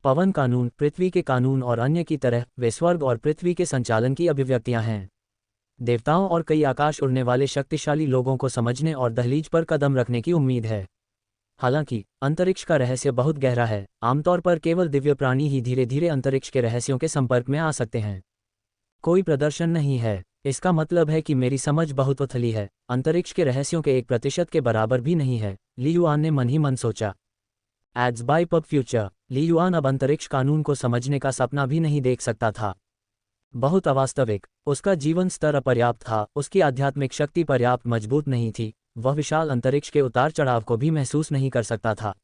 पवन कानून, पृथ्वी के कानून और अन्य की तरह वे स्वर्ग और पृथ्वी के संचालन की अभिव्यक्तियां हैं। देवताओं और कई आकाश उड़ने वाले शक्तिशाली लोगों को समझने और दहलीज पर कदम रखने की उम्मीद है। हालांकि अंतरिक्ष का रहस्य बहुत गहरा है। आमतौर पर केवल दिव्य प्राणी ही धीरे धीरे अंतरिक्ष के रहस्यों के संपर्क में आ सकते हैं। कोई प्रदर्शन नहीं है। इसका मतलब है कि मेरी समझ बहुत उथली है। अंतरिक्ष के रहस्यों के 1% के बराबर भी नहीं है, ली युआन ने मन ही मन सोचा। Ads by pub future. Li Yuan अब अंतरिक्ष कानून को समझने का सपना भी नहीं देख सकता था। बहुत अवास्तविक। उसका जीवन स्तर अपर्याप्त था, उसकी आध्यात्मिक शक्ति पर्याप्त मजबूत नहीं थी, वह विशाल अंतरिक्ष के उतार चढ़ाव को भी महसूस नहीं कर सकता था।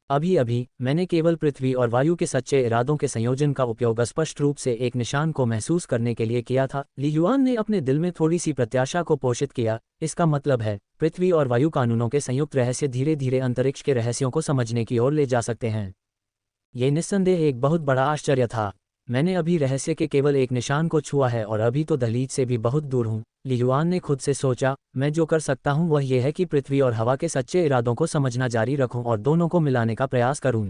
अभी अभी मैंने केवल पृथ्वी और वायु के सच्चे इरादों के संयोजन का उपयोग स्पष्ट रूप से एक निशान को महसूस करने के लिए किया था। ली युआन ने अपने दिल में थोड़ी सी प्रत्याशा को पोषित किया। इसका मतलब है पृथ्वी और वायु कानूनों के संयुक्त रहस्य धीरे धीरे अंतरिक्ष के रहस्यों को समझने की ओर ले जा सकते हैं। ये निस्संदेह एक बहुत बड़ा आश्चर्य था। मैंने अभी रहस्य के केवल एक निशान को छुआ है और अभी तो दहलीज से भी बहुत दूर हूँ। ली युआन ने खुद से सोचा, मैं जो कर सकता हूँ वह यह है कि पृथ्वी और हवा के सच्चे इरादों को समझना जारी रखूं और दोनों को मिलाने का प्रयास करूं।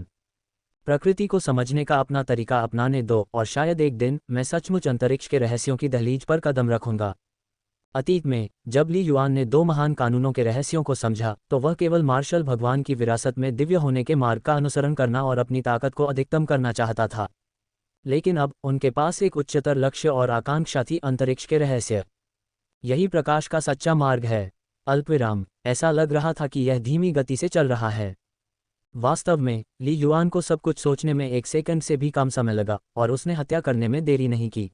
प्रकृति को समझने का अपना तरीका अपनाने दो और शायद एक दिन मैं सचमुच अंतरिक्ष के रहस्यों की दहलीज पर कदम रखूंगा। अतीत में जब ली युआन ने 2 महान कानूनों के रहस्यों को समझा तो वह केवल मार्शल भगवान की विरासत में दिव्य होने के मार्ग का अनुसरण करना और अपनी ताकत को अधिकतम करना चाहता था। लेकिन अब उनके पास एक उच्चतर लक्ष्य और आकांक्षा थी, अंतरिक्ष के रहस्य। यही प्रकाश का सच्चा मार्ग है। अल्पविराम। ऐसा लग रहा था कि यह धीमी गति से चल रहा है। वास्तव में ली युआन को सब कुछ सोचने में 1 सेकंड से भी कम समय लगा और उसने हत्या करने में देरी नहीं की।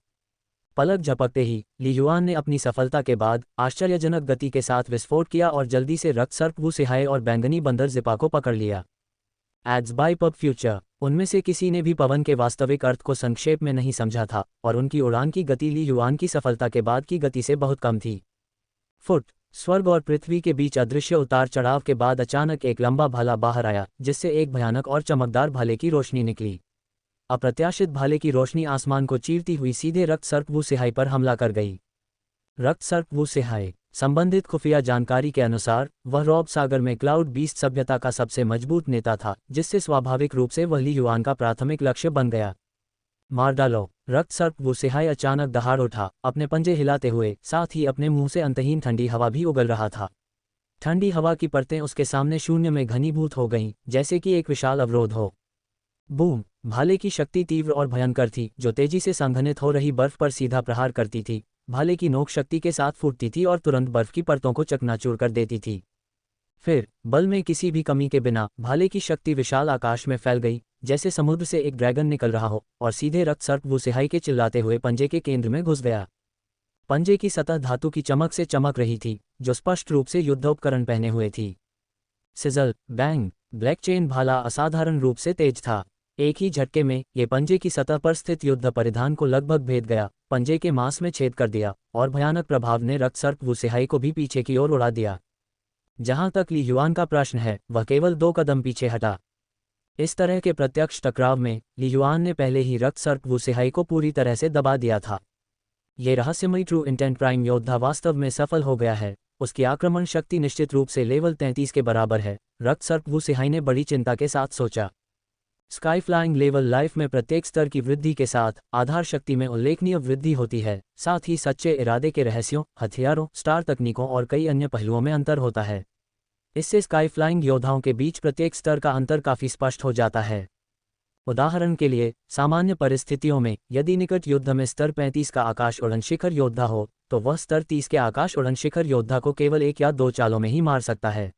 पलक झपकते ही ली युआन ने अपनी सफलता के बाद आश्चर्यजनक गति के साथ विस्फोट किया और जल्दी से रक्त सर्प वू सिहाए और बैंगनी बंदर जिपा को पकड़ लिया। Ads by pub future. उनमें से किसी ने भी पवन के वास्तविक अर्थ को संक्षेप में नहीं समझा था और उनकी उड़ान की गति ली युआन की सफलता के बाद की गति से बहुत कम थी। फुट। स्वर्ग और पृथ्वी के बीच अदृश्य उतार चढ़ाव के बाद अचानक एक लंबा भाला बाहर आया, जिससे एक भयानक और चमकदार भाले की रोशनी निकली। अप्रत्याशित भाले की रोशनी आसमान को चीरती हुई सीधे रक्त सर्प वू सिहाई पर हमला कर गई। रक्त सर्प वू सिहाई। संबंधित खुफिया जानकारी के अनुसार वह रॉब सागर में क्लाउड बीस्ट सभ्यता का सबसे मजबूत नेता था, जिससे स्वाभाविक रूप से वह ली युआन का प्राथमिक लक्ष्य बन गया। मार डालो। रक्त सर्प वू सिहाई अचानक दहाड़ उठा, अपने पंजे हिलाते हुए, साथ ही अपने मुंह से अंतहीन ठंडी हवा भी उगल रहा था। ठंडी हवा की परतें उसके सामने शून्य में घनीभूत हो गईं, जैसे कि एक विशाल अवरोध हो। बूम। भाले की शक्ति तीव्र और भयंकर थी, जो तेजी से संघनित हो रही बर्फ पर सीधा प्रहार करती थी। भाले की नोक शक्ति के साथ फूटती थी और तुरंत बर्फ की परतों को चकनाचूर कर देती थी। फिर बल में किसी भी कमी के बिना भाले की शक्ति विशाल आकाश में फैल गई, जैसे समुद्र से एक ड्रैगन निकल रहा हो, और सीधे रक्त सर्प वू सिहाई के चिल्लाते हुए पंजे के केंद्र में घुस गया। पंजे की सतह धातु की चमक से चमक रही थी, जो स्पष्ट रूप से युद्धोपकरण पहने हुए थी। Sizzle, bang. ब्लैक चेन भाला असाधारण रूप से तेज था। एक ही झटके में ये पंजे की सतह पर स्थित युद्ध परिधान को लगभग भेद गया, पंजे के मांस में छेद कर दिया, और भयानक प्रभाव ने रक्त सर्प वू सिहाई को भी पीछे की ओर उड़ा दिया। जहां तक ली युआन का प्रश्न है, वह केवल 2 कदम पीछे हटा। इस तरह के प्रत्यक्ष टकराव में ली युआन ने पहले ही रक्त सर्प वू सिहाई को पूरी तरह से दबा दिया था। ये रहस्यमयी ट्रू इंटेंट प्राइम योद्धा वास्तव में सफल हो गया है। उसकी आक्रमण शक्ति निश्चित रूप से लेवल 33 के बराबर है, रक्त सर्प वू सिहाई ने बड़ी चिंता के साथ सोचा। स्काई फ्लाइंग लेवल लाइफ में प्रत्येक स्तर की वृद्धि के साथ आधार शक्ति में उल्लेखनीय वृद्धि होती है, साथ ही सच्चे इरादे के रहस्यों, हथियारों, स्टार तकनीकों और कई अन्य पहलुओं में अंतर होता है। इससे स्काई फ्लाइंग योद्धाओं के बीच प्रत्येक स्तर का अंतर काफी स्पष्ट हो जाता है। उदाहरण के लिए, सामान्य परिस्थितियों में यदि निकट युद्ध में स्तर 35 का आकाश उड़न शिखर योद्धा हो, तो वह स्तर 30 के आकाश उड़न शिखर योद्धा को केवल 1 या 2 चालों में ही मार सकता है।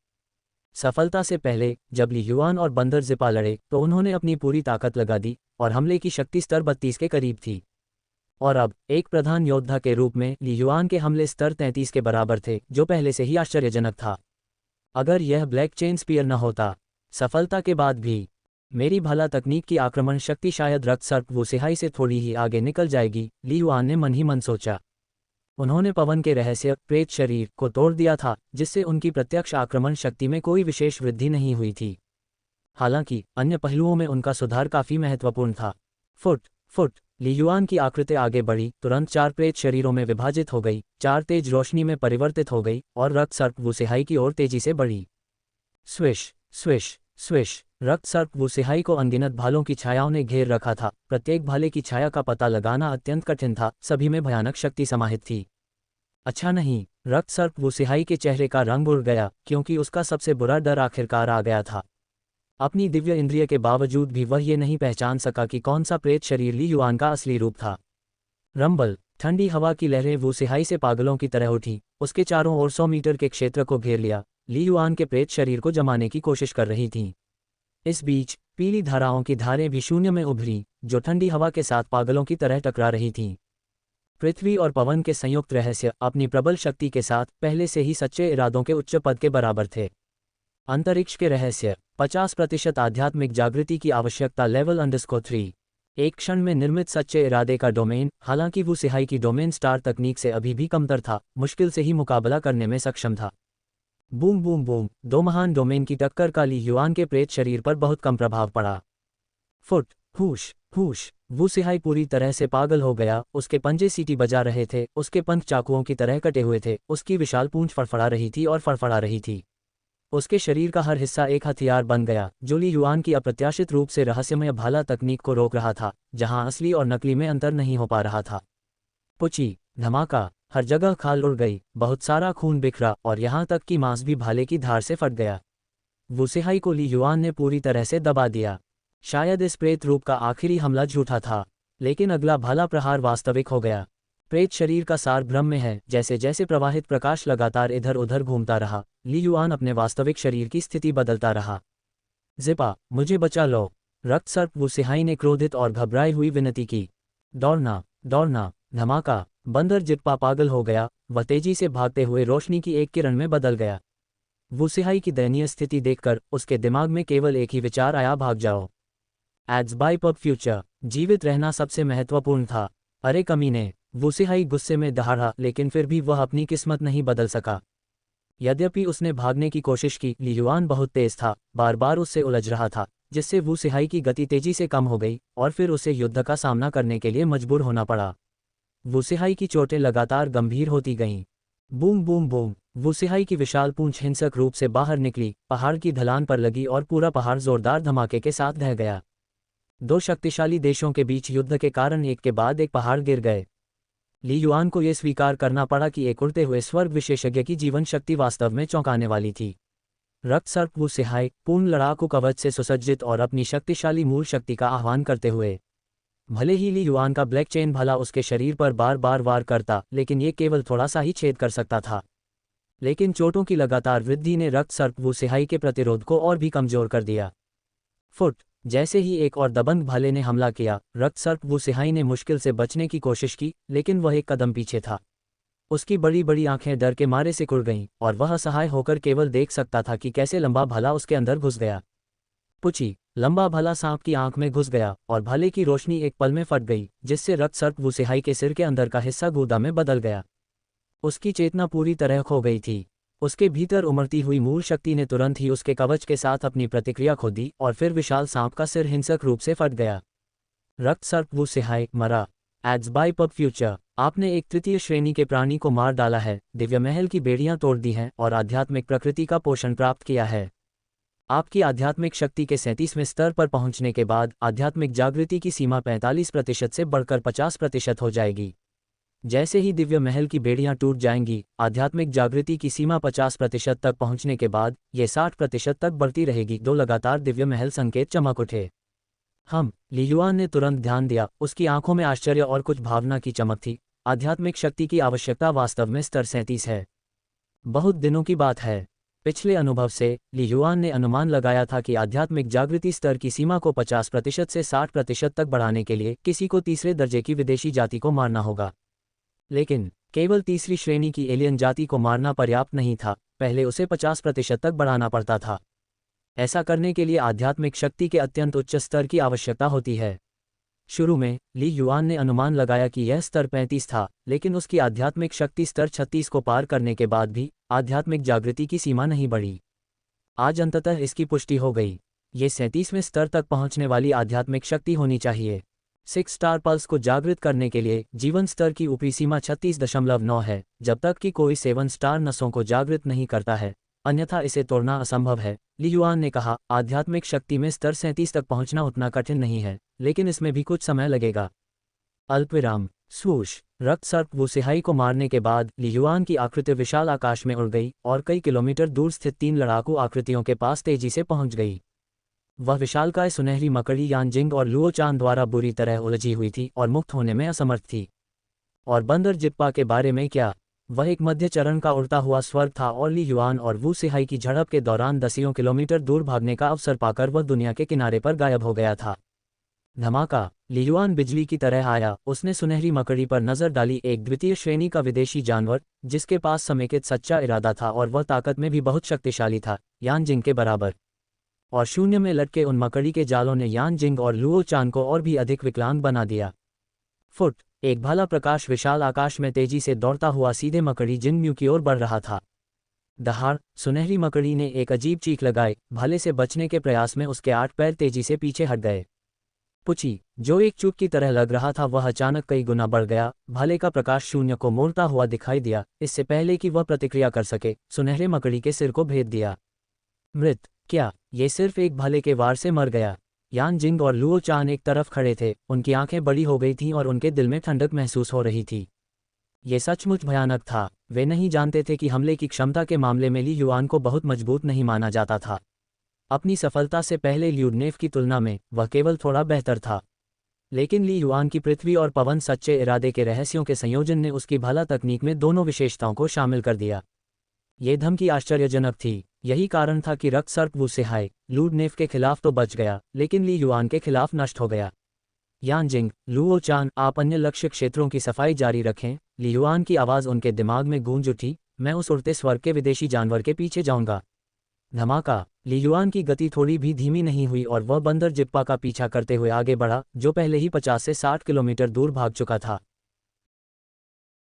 सफलता से पहले जब ली युआन और बंदर जिपा लड़े, तो उन्होंने अपनी पूरी ताकत लगा दी, और हमले की शक्ति स्तर 32 के करीब थी। और अब एक प्रधान योद्धा के रूप में ली युआन के हमले स्तर 33 के बराबर थे, जो पहले से ही आश्चर्यजनक था। अगर यह ब्लैक चेन स्पीयर न होता, सफलता के बाद भी मेरी भाला तकनीक की आक्रमण शक्ति शायद रक्त सर्प वू सिहाई से थोड़ी ही आगे निकल जाएगी, ली युआन ने मन ही मन सोचा। उन्होंने पवन के रहस्य प्रेत शरीर को तोड़ दिया था, जिससे उनकी प्रत्यक्ष आक्रमण शक्ति में कोई विशेष वृद्धि नहीं हुई थी। हालांकि अन्य पहलुओं में उनका सुधार काफी महत्वपूर्ण था। फुट। ली युआन की आकृति आगे बढ़ी, तुरंत 4 प्रेत शरीरों में विभाजित हो गई, 4 तेज रोशनी में परिवर्तित हो गई और रक्त सर्प वू सिहाई की ओर तेजी से बढ़ी। Swish swish swish. रक्त सर्प वू सिहाई को अनगिनत भालों की छायाओं ने घेर रखा था। प्रत्येक भाले की छाया का पता लगाना अत्यंत कठिन था, सभी में भयानक शक्ति समाहित थी। अच्छा नहीं, रक्त सर्प वू सिहाई के चेहरे का रंग उड़ गया, क्योंकि उसका सबसे बुरा डर आखिरकार आ गया था। अपनी दिव्य इंद्रिय के बावजूद भी वह ये नहीं पहचान सका कि कौन सा प्रेत शरीर ली युआन का असली रूप था। रंबल। ठंडी हवा की लहरें वू सिहाई से पागलों की तरह उठी, उसके चारों ओर 100 मीटर के क्षेत्र को घेर लिया, ली युआन के प्रेत शरीर को जमाने की कोशिश कर रही थीं। इस बीच पीली धाराओं की धारें भी शून्य में उभरी, जो ठंडी हवा के साथ पागलों की तरह टकरा रही थीं। पृथ्वी और पवन के संयुक्त रहस्य अपनी प्रबल शक्ति के साथ पहले से ही सच्चे इरादों के उच्च पद के बराबर थे। अंतरिक्ष के रहस्य। 50% आध्यात्मिक जागृति की आवश्यकता लेवल _3। एक क्षण में निर्मित सच्चे इरादे का डोमेन, हालांकि वू सिहाई की डोमेन स्टार तकनीक से अभी भी कमतर था, मुश्किल से ही मुकाबला करने में सक्षम था। Boom boom boom. 2 महान डोमेन की टक्कर का ली युआन के प्रेत शरीर पर बहुत कम प्रभाव पड़ा। फुट। हुश हुश। वू सिहाई पूरी तरह से पागल हो गया, उसके पंजे सीटी बजा रहे थे, उसके पंख चाकुओं की तरह कटे हुए थे, उसकी विशाल पूंछ फड़फड़ा रही थी और फड़फड़ा रही थी। उसके शरीर का हर हिस्सा एक हथियार बन गया, जो ली युआन की अप्रत्याशित रूप से रहस्यमय भाला तकनीक को रोक रहा था, जहां असली और नकली में अंतर नहीं हो पा रहा था। पुची। धमाका। हर जगह खाल उड़ गई, बहुत सारा खून बिखरा, और यहां तक कि मांस भी भाले की धार से फट गया। वू सिहाई को ली युआन ने पूरी तरह से दबा दिया। शायद इस प्रेत रूप का आखिरी हमला झूठा था, लेकिन अगला भाला प्रहार वास्तविक हो गया। प्रेत शरीर का सार भ्रम में है। जैसे जैसे प्रवाहित प्रकाश लगातार इधर उधर घूमता रहा, ली युआन अपने वास्तविक शरीर की स्थिति बदलता रहा। जिपा, मुझे बचा लो। रक्त सर्प वू सिहाई ने क्रोधित और घबराई हुई विनती की। दौड़ना दौड़ना। धमाका। बंदर जिप्पा पागल हो गया, वह तेजी से भागते हुए रोशनी की एक किरण में बदल गया। वू सिहाई की दयनीय स्थिति देखकर उसके दिमाग में केवल एक ही विचार आया, भाग जाओ। Ads by pub future. जीवित रहना सबसे महत्वपूर्ण था। अरे कमीने। वू सिहाई गुस्से में दहाड़ा, लेकिन फिर भी वह अपनी किस्मत नहीं बदल सका। यद्यपि उसने भागने की कोशिश की, ली युआन बहुत तेज था, बार बार उससे उलझ रहा था, जिससे वू सिहाई की गति तेजी से कम हो गई और फिर उसे युद्ध का सामना करने के लिए मजबूर होना पड़ा। वू सिहाई की चोटें लगातार गंभीर होती गईं। बूम बूम बूम, वू सिहाई की विशाल पूंछ हिंसक रूप से बाहर निकली, पहाड़ की ढलान पर लगी और पूरा पहाड़ जोरदार धमाके के साथ ढह गया। दो शक्तिशाली देशों के बीच युद्ध के कारण एक के बाद एक पहाड़ गिर गए। ली युआन को यह स्वीकार करना पड़ा कि एक उड़ते हुए स्वर्ग विशेषज्ञ की जीवन शक्ति वास्तव में चौंकाने वाली थी। रक्त सर्प वू सिहाई, पूर्ण लड़ाकू कवच से सुसज्जित और अपनी शक्तिशाली मूल शक्ति का आह्वान करते हुए। भले ही ली युआन का ब्लैक चेन भला उसके शरीर पर बार बार वार करता, लेकिन ये केवल थोड़ा सा ही छेद कर सकता था। लेकिन चोटों की लगातार वृद्धि ने रक्त सर्प वू सिहाई के प्रतिरोध को और भी कमजोर कर दिया। फुट, जैसे ही एक और दबंग भाले ने हमला किया, रक्त सर्प वू सिहाई ने मुश्किल से बचने की कोशिश की, लेकिन वह एक कदम पीछे था। उसकी बड़ी बड़ी आंखें डर के मारे सिकुड़ गईं और वह असहाय होकर केवल देख सकता था कि कैसे लंबा भाला उसके अंदर घुस गया। पुची, लंबा भाला सांप की आंख में घुस गया और भाले की रोशनी एक पल में फट गई, जिससे रक्त सर्प वू सिहाई के सिर के अंदर का हिस्सा गूदा में बदल गया। उसकी चेतना पूरी तरह खो गई थी। उसके भीतर उमड़ती हुई मूल शक्ति ने तुरंत ही उसके कवच के साथ अपनी प्रतिक्रिया खो दी और फिर विशाल सांप का सिर हिंसक रूप से फट गया। रक्त सर्प वू सिहाई मरा। एड्स बाय पब फ्यूचर, आपने एक तृतीय श्रेणी के प्राणी को मार डाला है, दिव्य महल की बेड़ियां तोड़ दी हैं और आध्यात्मिक प्रकृति का पोषण प्राप्त किया है। आपकी आध्यात्मिक शक्ति के 37वें स्तर पर पहुंचने के बाद आध्यात्मिक जागृति की सीमा 45% से बढ़कर 50% हो जाएगी। जैसे ही दिव्य महल की बेड़ियां टूट जाएंगी, आध्यात्मिक जागृति की सीमा 50% तक पहुंचने के बाद ये 60% तक बढ़ती रहेगी। दो लगातार दिव्य महल संकेत चमक उठे। ली युआन ने तुरंत ध्यान दिया, उसकी आंखों में आश्चर्य और कुछ भावना की चमक थी। आध्यात्मिक शक्ति की आवश्यकता वास्तव में स्तर 37 है। बहुत दिनों की बात है। पिछले अनुभव से ली युआन ने अनुमान लगाया था कि आध्यात्मिक जागृति स्तर की सीमा को 50% से 60% तक बढ़ाने के लिए किसी को तीसरे दर्जे की विदेशी जाति को मारना होगा। लेकिन केवल तीसरी श्रेणी की एलियन जाति को मारना पर्याप्त नहीं था, पहले उसे 50% तक बढ़ाना पड़ता था। ऐसा करने के लिए आध्यात्मिक शक्ति के अत्यंत उच्च स्तर की आवश्यकता होती है। शुरू में ली युआन ने अनुमान लगाया कि यह स्तर 35 था, लेकिन उसकी आध्यात्मिक शक्ति स्तर 36 को पार करने के बाद भी आध्यात्मिक जागृति की सीमा नहीं बढ़ी। आज अंततः इसकी पुष्टि हो गई। ये 37वें स्तर तक पहुंचने वाली आध्यात्मिक शक्ति होनी चाहिए। 6 स्टार पल्स को जागृत करने के लिए जीवन स्तर की ऊपरी सीमा 36.9 है, जब तक कि कोई 7 स्टार नसों को जागृत नहीं करता है, अन्यथा इसे तोड़ना असंभव है। ली युआन ने कहा, आध्यात्मिक शक्ति में स्तर 37 तक पहुंचना उतना कठिन नहीं है, लेकिन इसमें भी कुछ समय लगेगा। अल्पविराम। स्वूश, रक्त सर्प वू सिहाई को मारने के बाद ली युआन की आकृति विशाल आकाश में उड़ गई और कई किलोमीटर दूर स्थित 3 लड़ाकू आकृतियों के पास तेजी से पहुंच गई। वह विशालकाय सुनहरी मकड़ी यानजिंग और लुओ चान द्वारा बुरी तरह उलझी हुई थी और मुक्त होने में असमर्थ थी। और बंदर जिप्पा के बारे में क्या? वह एक मध्य चरण का उड़ता हुआ स्वर्ग था और ली युआन और वू सिहाई की झड़प के दौरान दसियों किलोमीटर दूर भागने का अवसर पाकर वह दुनिया के किनारे पर गायब हो गया था। धमाका। ली युआन बिजली की तरह आया। उसने सुनहरी मकड़ी पर नजर डाली, एक द्वितीय श्रेणी का विदेशी जानवर जिसके पास समेकित सच्चा इरादा था और वह ताकत में भी बहुत शक्तिशाली था, यानजिंग के बराबर। और शून्य में लटके उन मकड़ी के जालों ने यानजिंग और लुओ चान को और भी अधिक विकलांग बना दिया। फुट, एक भाला प्रकाश विशाल आकाश में तेजी से दौड़ता हुआ सीधे मकड़ी जिनम्यू की ओर बढ़ रहा था। दहाड़, सुनहरी मकड़ी ने एक अजीब चीख लगाई। भाले से बचने के प्रयास में उसके 8 पैर तेजी से पीछे हट गए। पुची, जो एक चूक की तरह लग रहा था, वह अचानक कई गुना बढ़ गया। भाले का प्रकाश शून्य को मोड़ता हुआ दिखाई दिया। इससे पहले कि वह प्रतिक्रिया कर सके, सुनहरे मकड़ी के सिर को भेद दिया। मृत। क्या ये सिर्फ एक भाले के वार से मर गया? यानजिंग और लुओ चान एक तरफ खड़े थे, उनकी आंखें बड़ी हो गई थीं और उनके दिल में ठंडक महसूस हो रही थी। ये सचमुच भयानक था। वे नहीं जानते थे कि हमले की क्षमता के मामले में ली युआन को बहुत मजबूत नहीं माना जाता था। अपनी सफलता से पहले ल्यूडनेफ की तुलना में वह केवल थोड़ा बेहतर था। लेकिन ली युआन की पृथ्वी और पवन सच्चे इरादे के रहस्यों के संयोजन ने उसकी भाला तकनीक में दोनों विशेषताओं को शामिल कर दिया। ये धमकी आश्चर्यजनक थी। यही कारण था कि रक्त सर्प वू सिहाई ल्यूडनेफ के खिलाफ तो बच गया, लेकिन ली युआन के खिलाफ नष्ट हो गया। यानजिंग, लुओ चान, आप अन्य लक्ष्य क्षेत्रों की सफाई जारी रखें। ली युआन की आवाज़ उनके दिमाग में गूंज उठी। मैं उस उड़ते स्वर्ग के विदेशी जानवर के पीछे जाऊंगा। धमाका। ली युआन की गति थोड़ी भी धीमी नहीं हुई और वह बंदर जिप्पा का पीछा करते हुए आगे बढ़ा, जो पहले ही 50 से 60 किलोमीटर दूर भाग चुका था।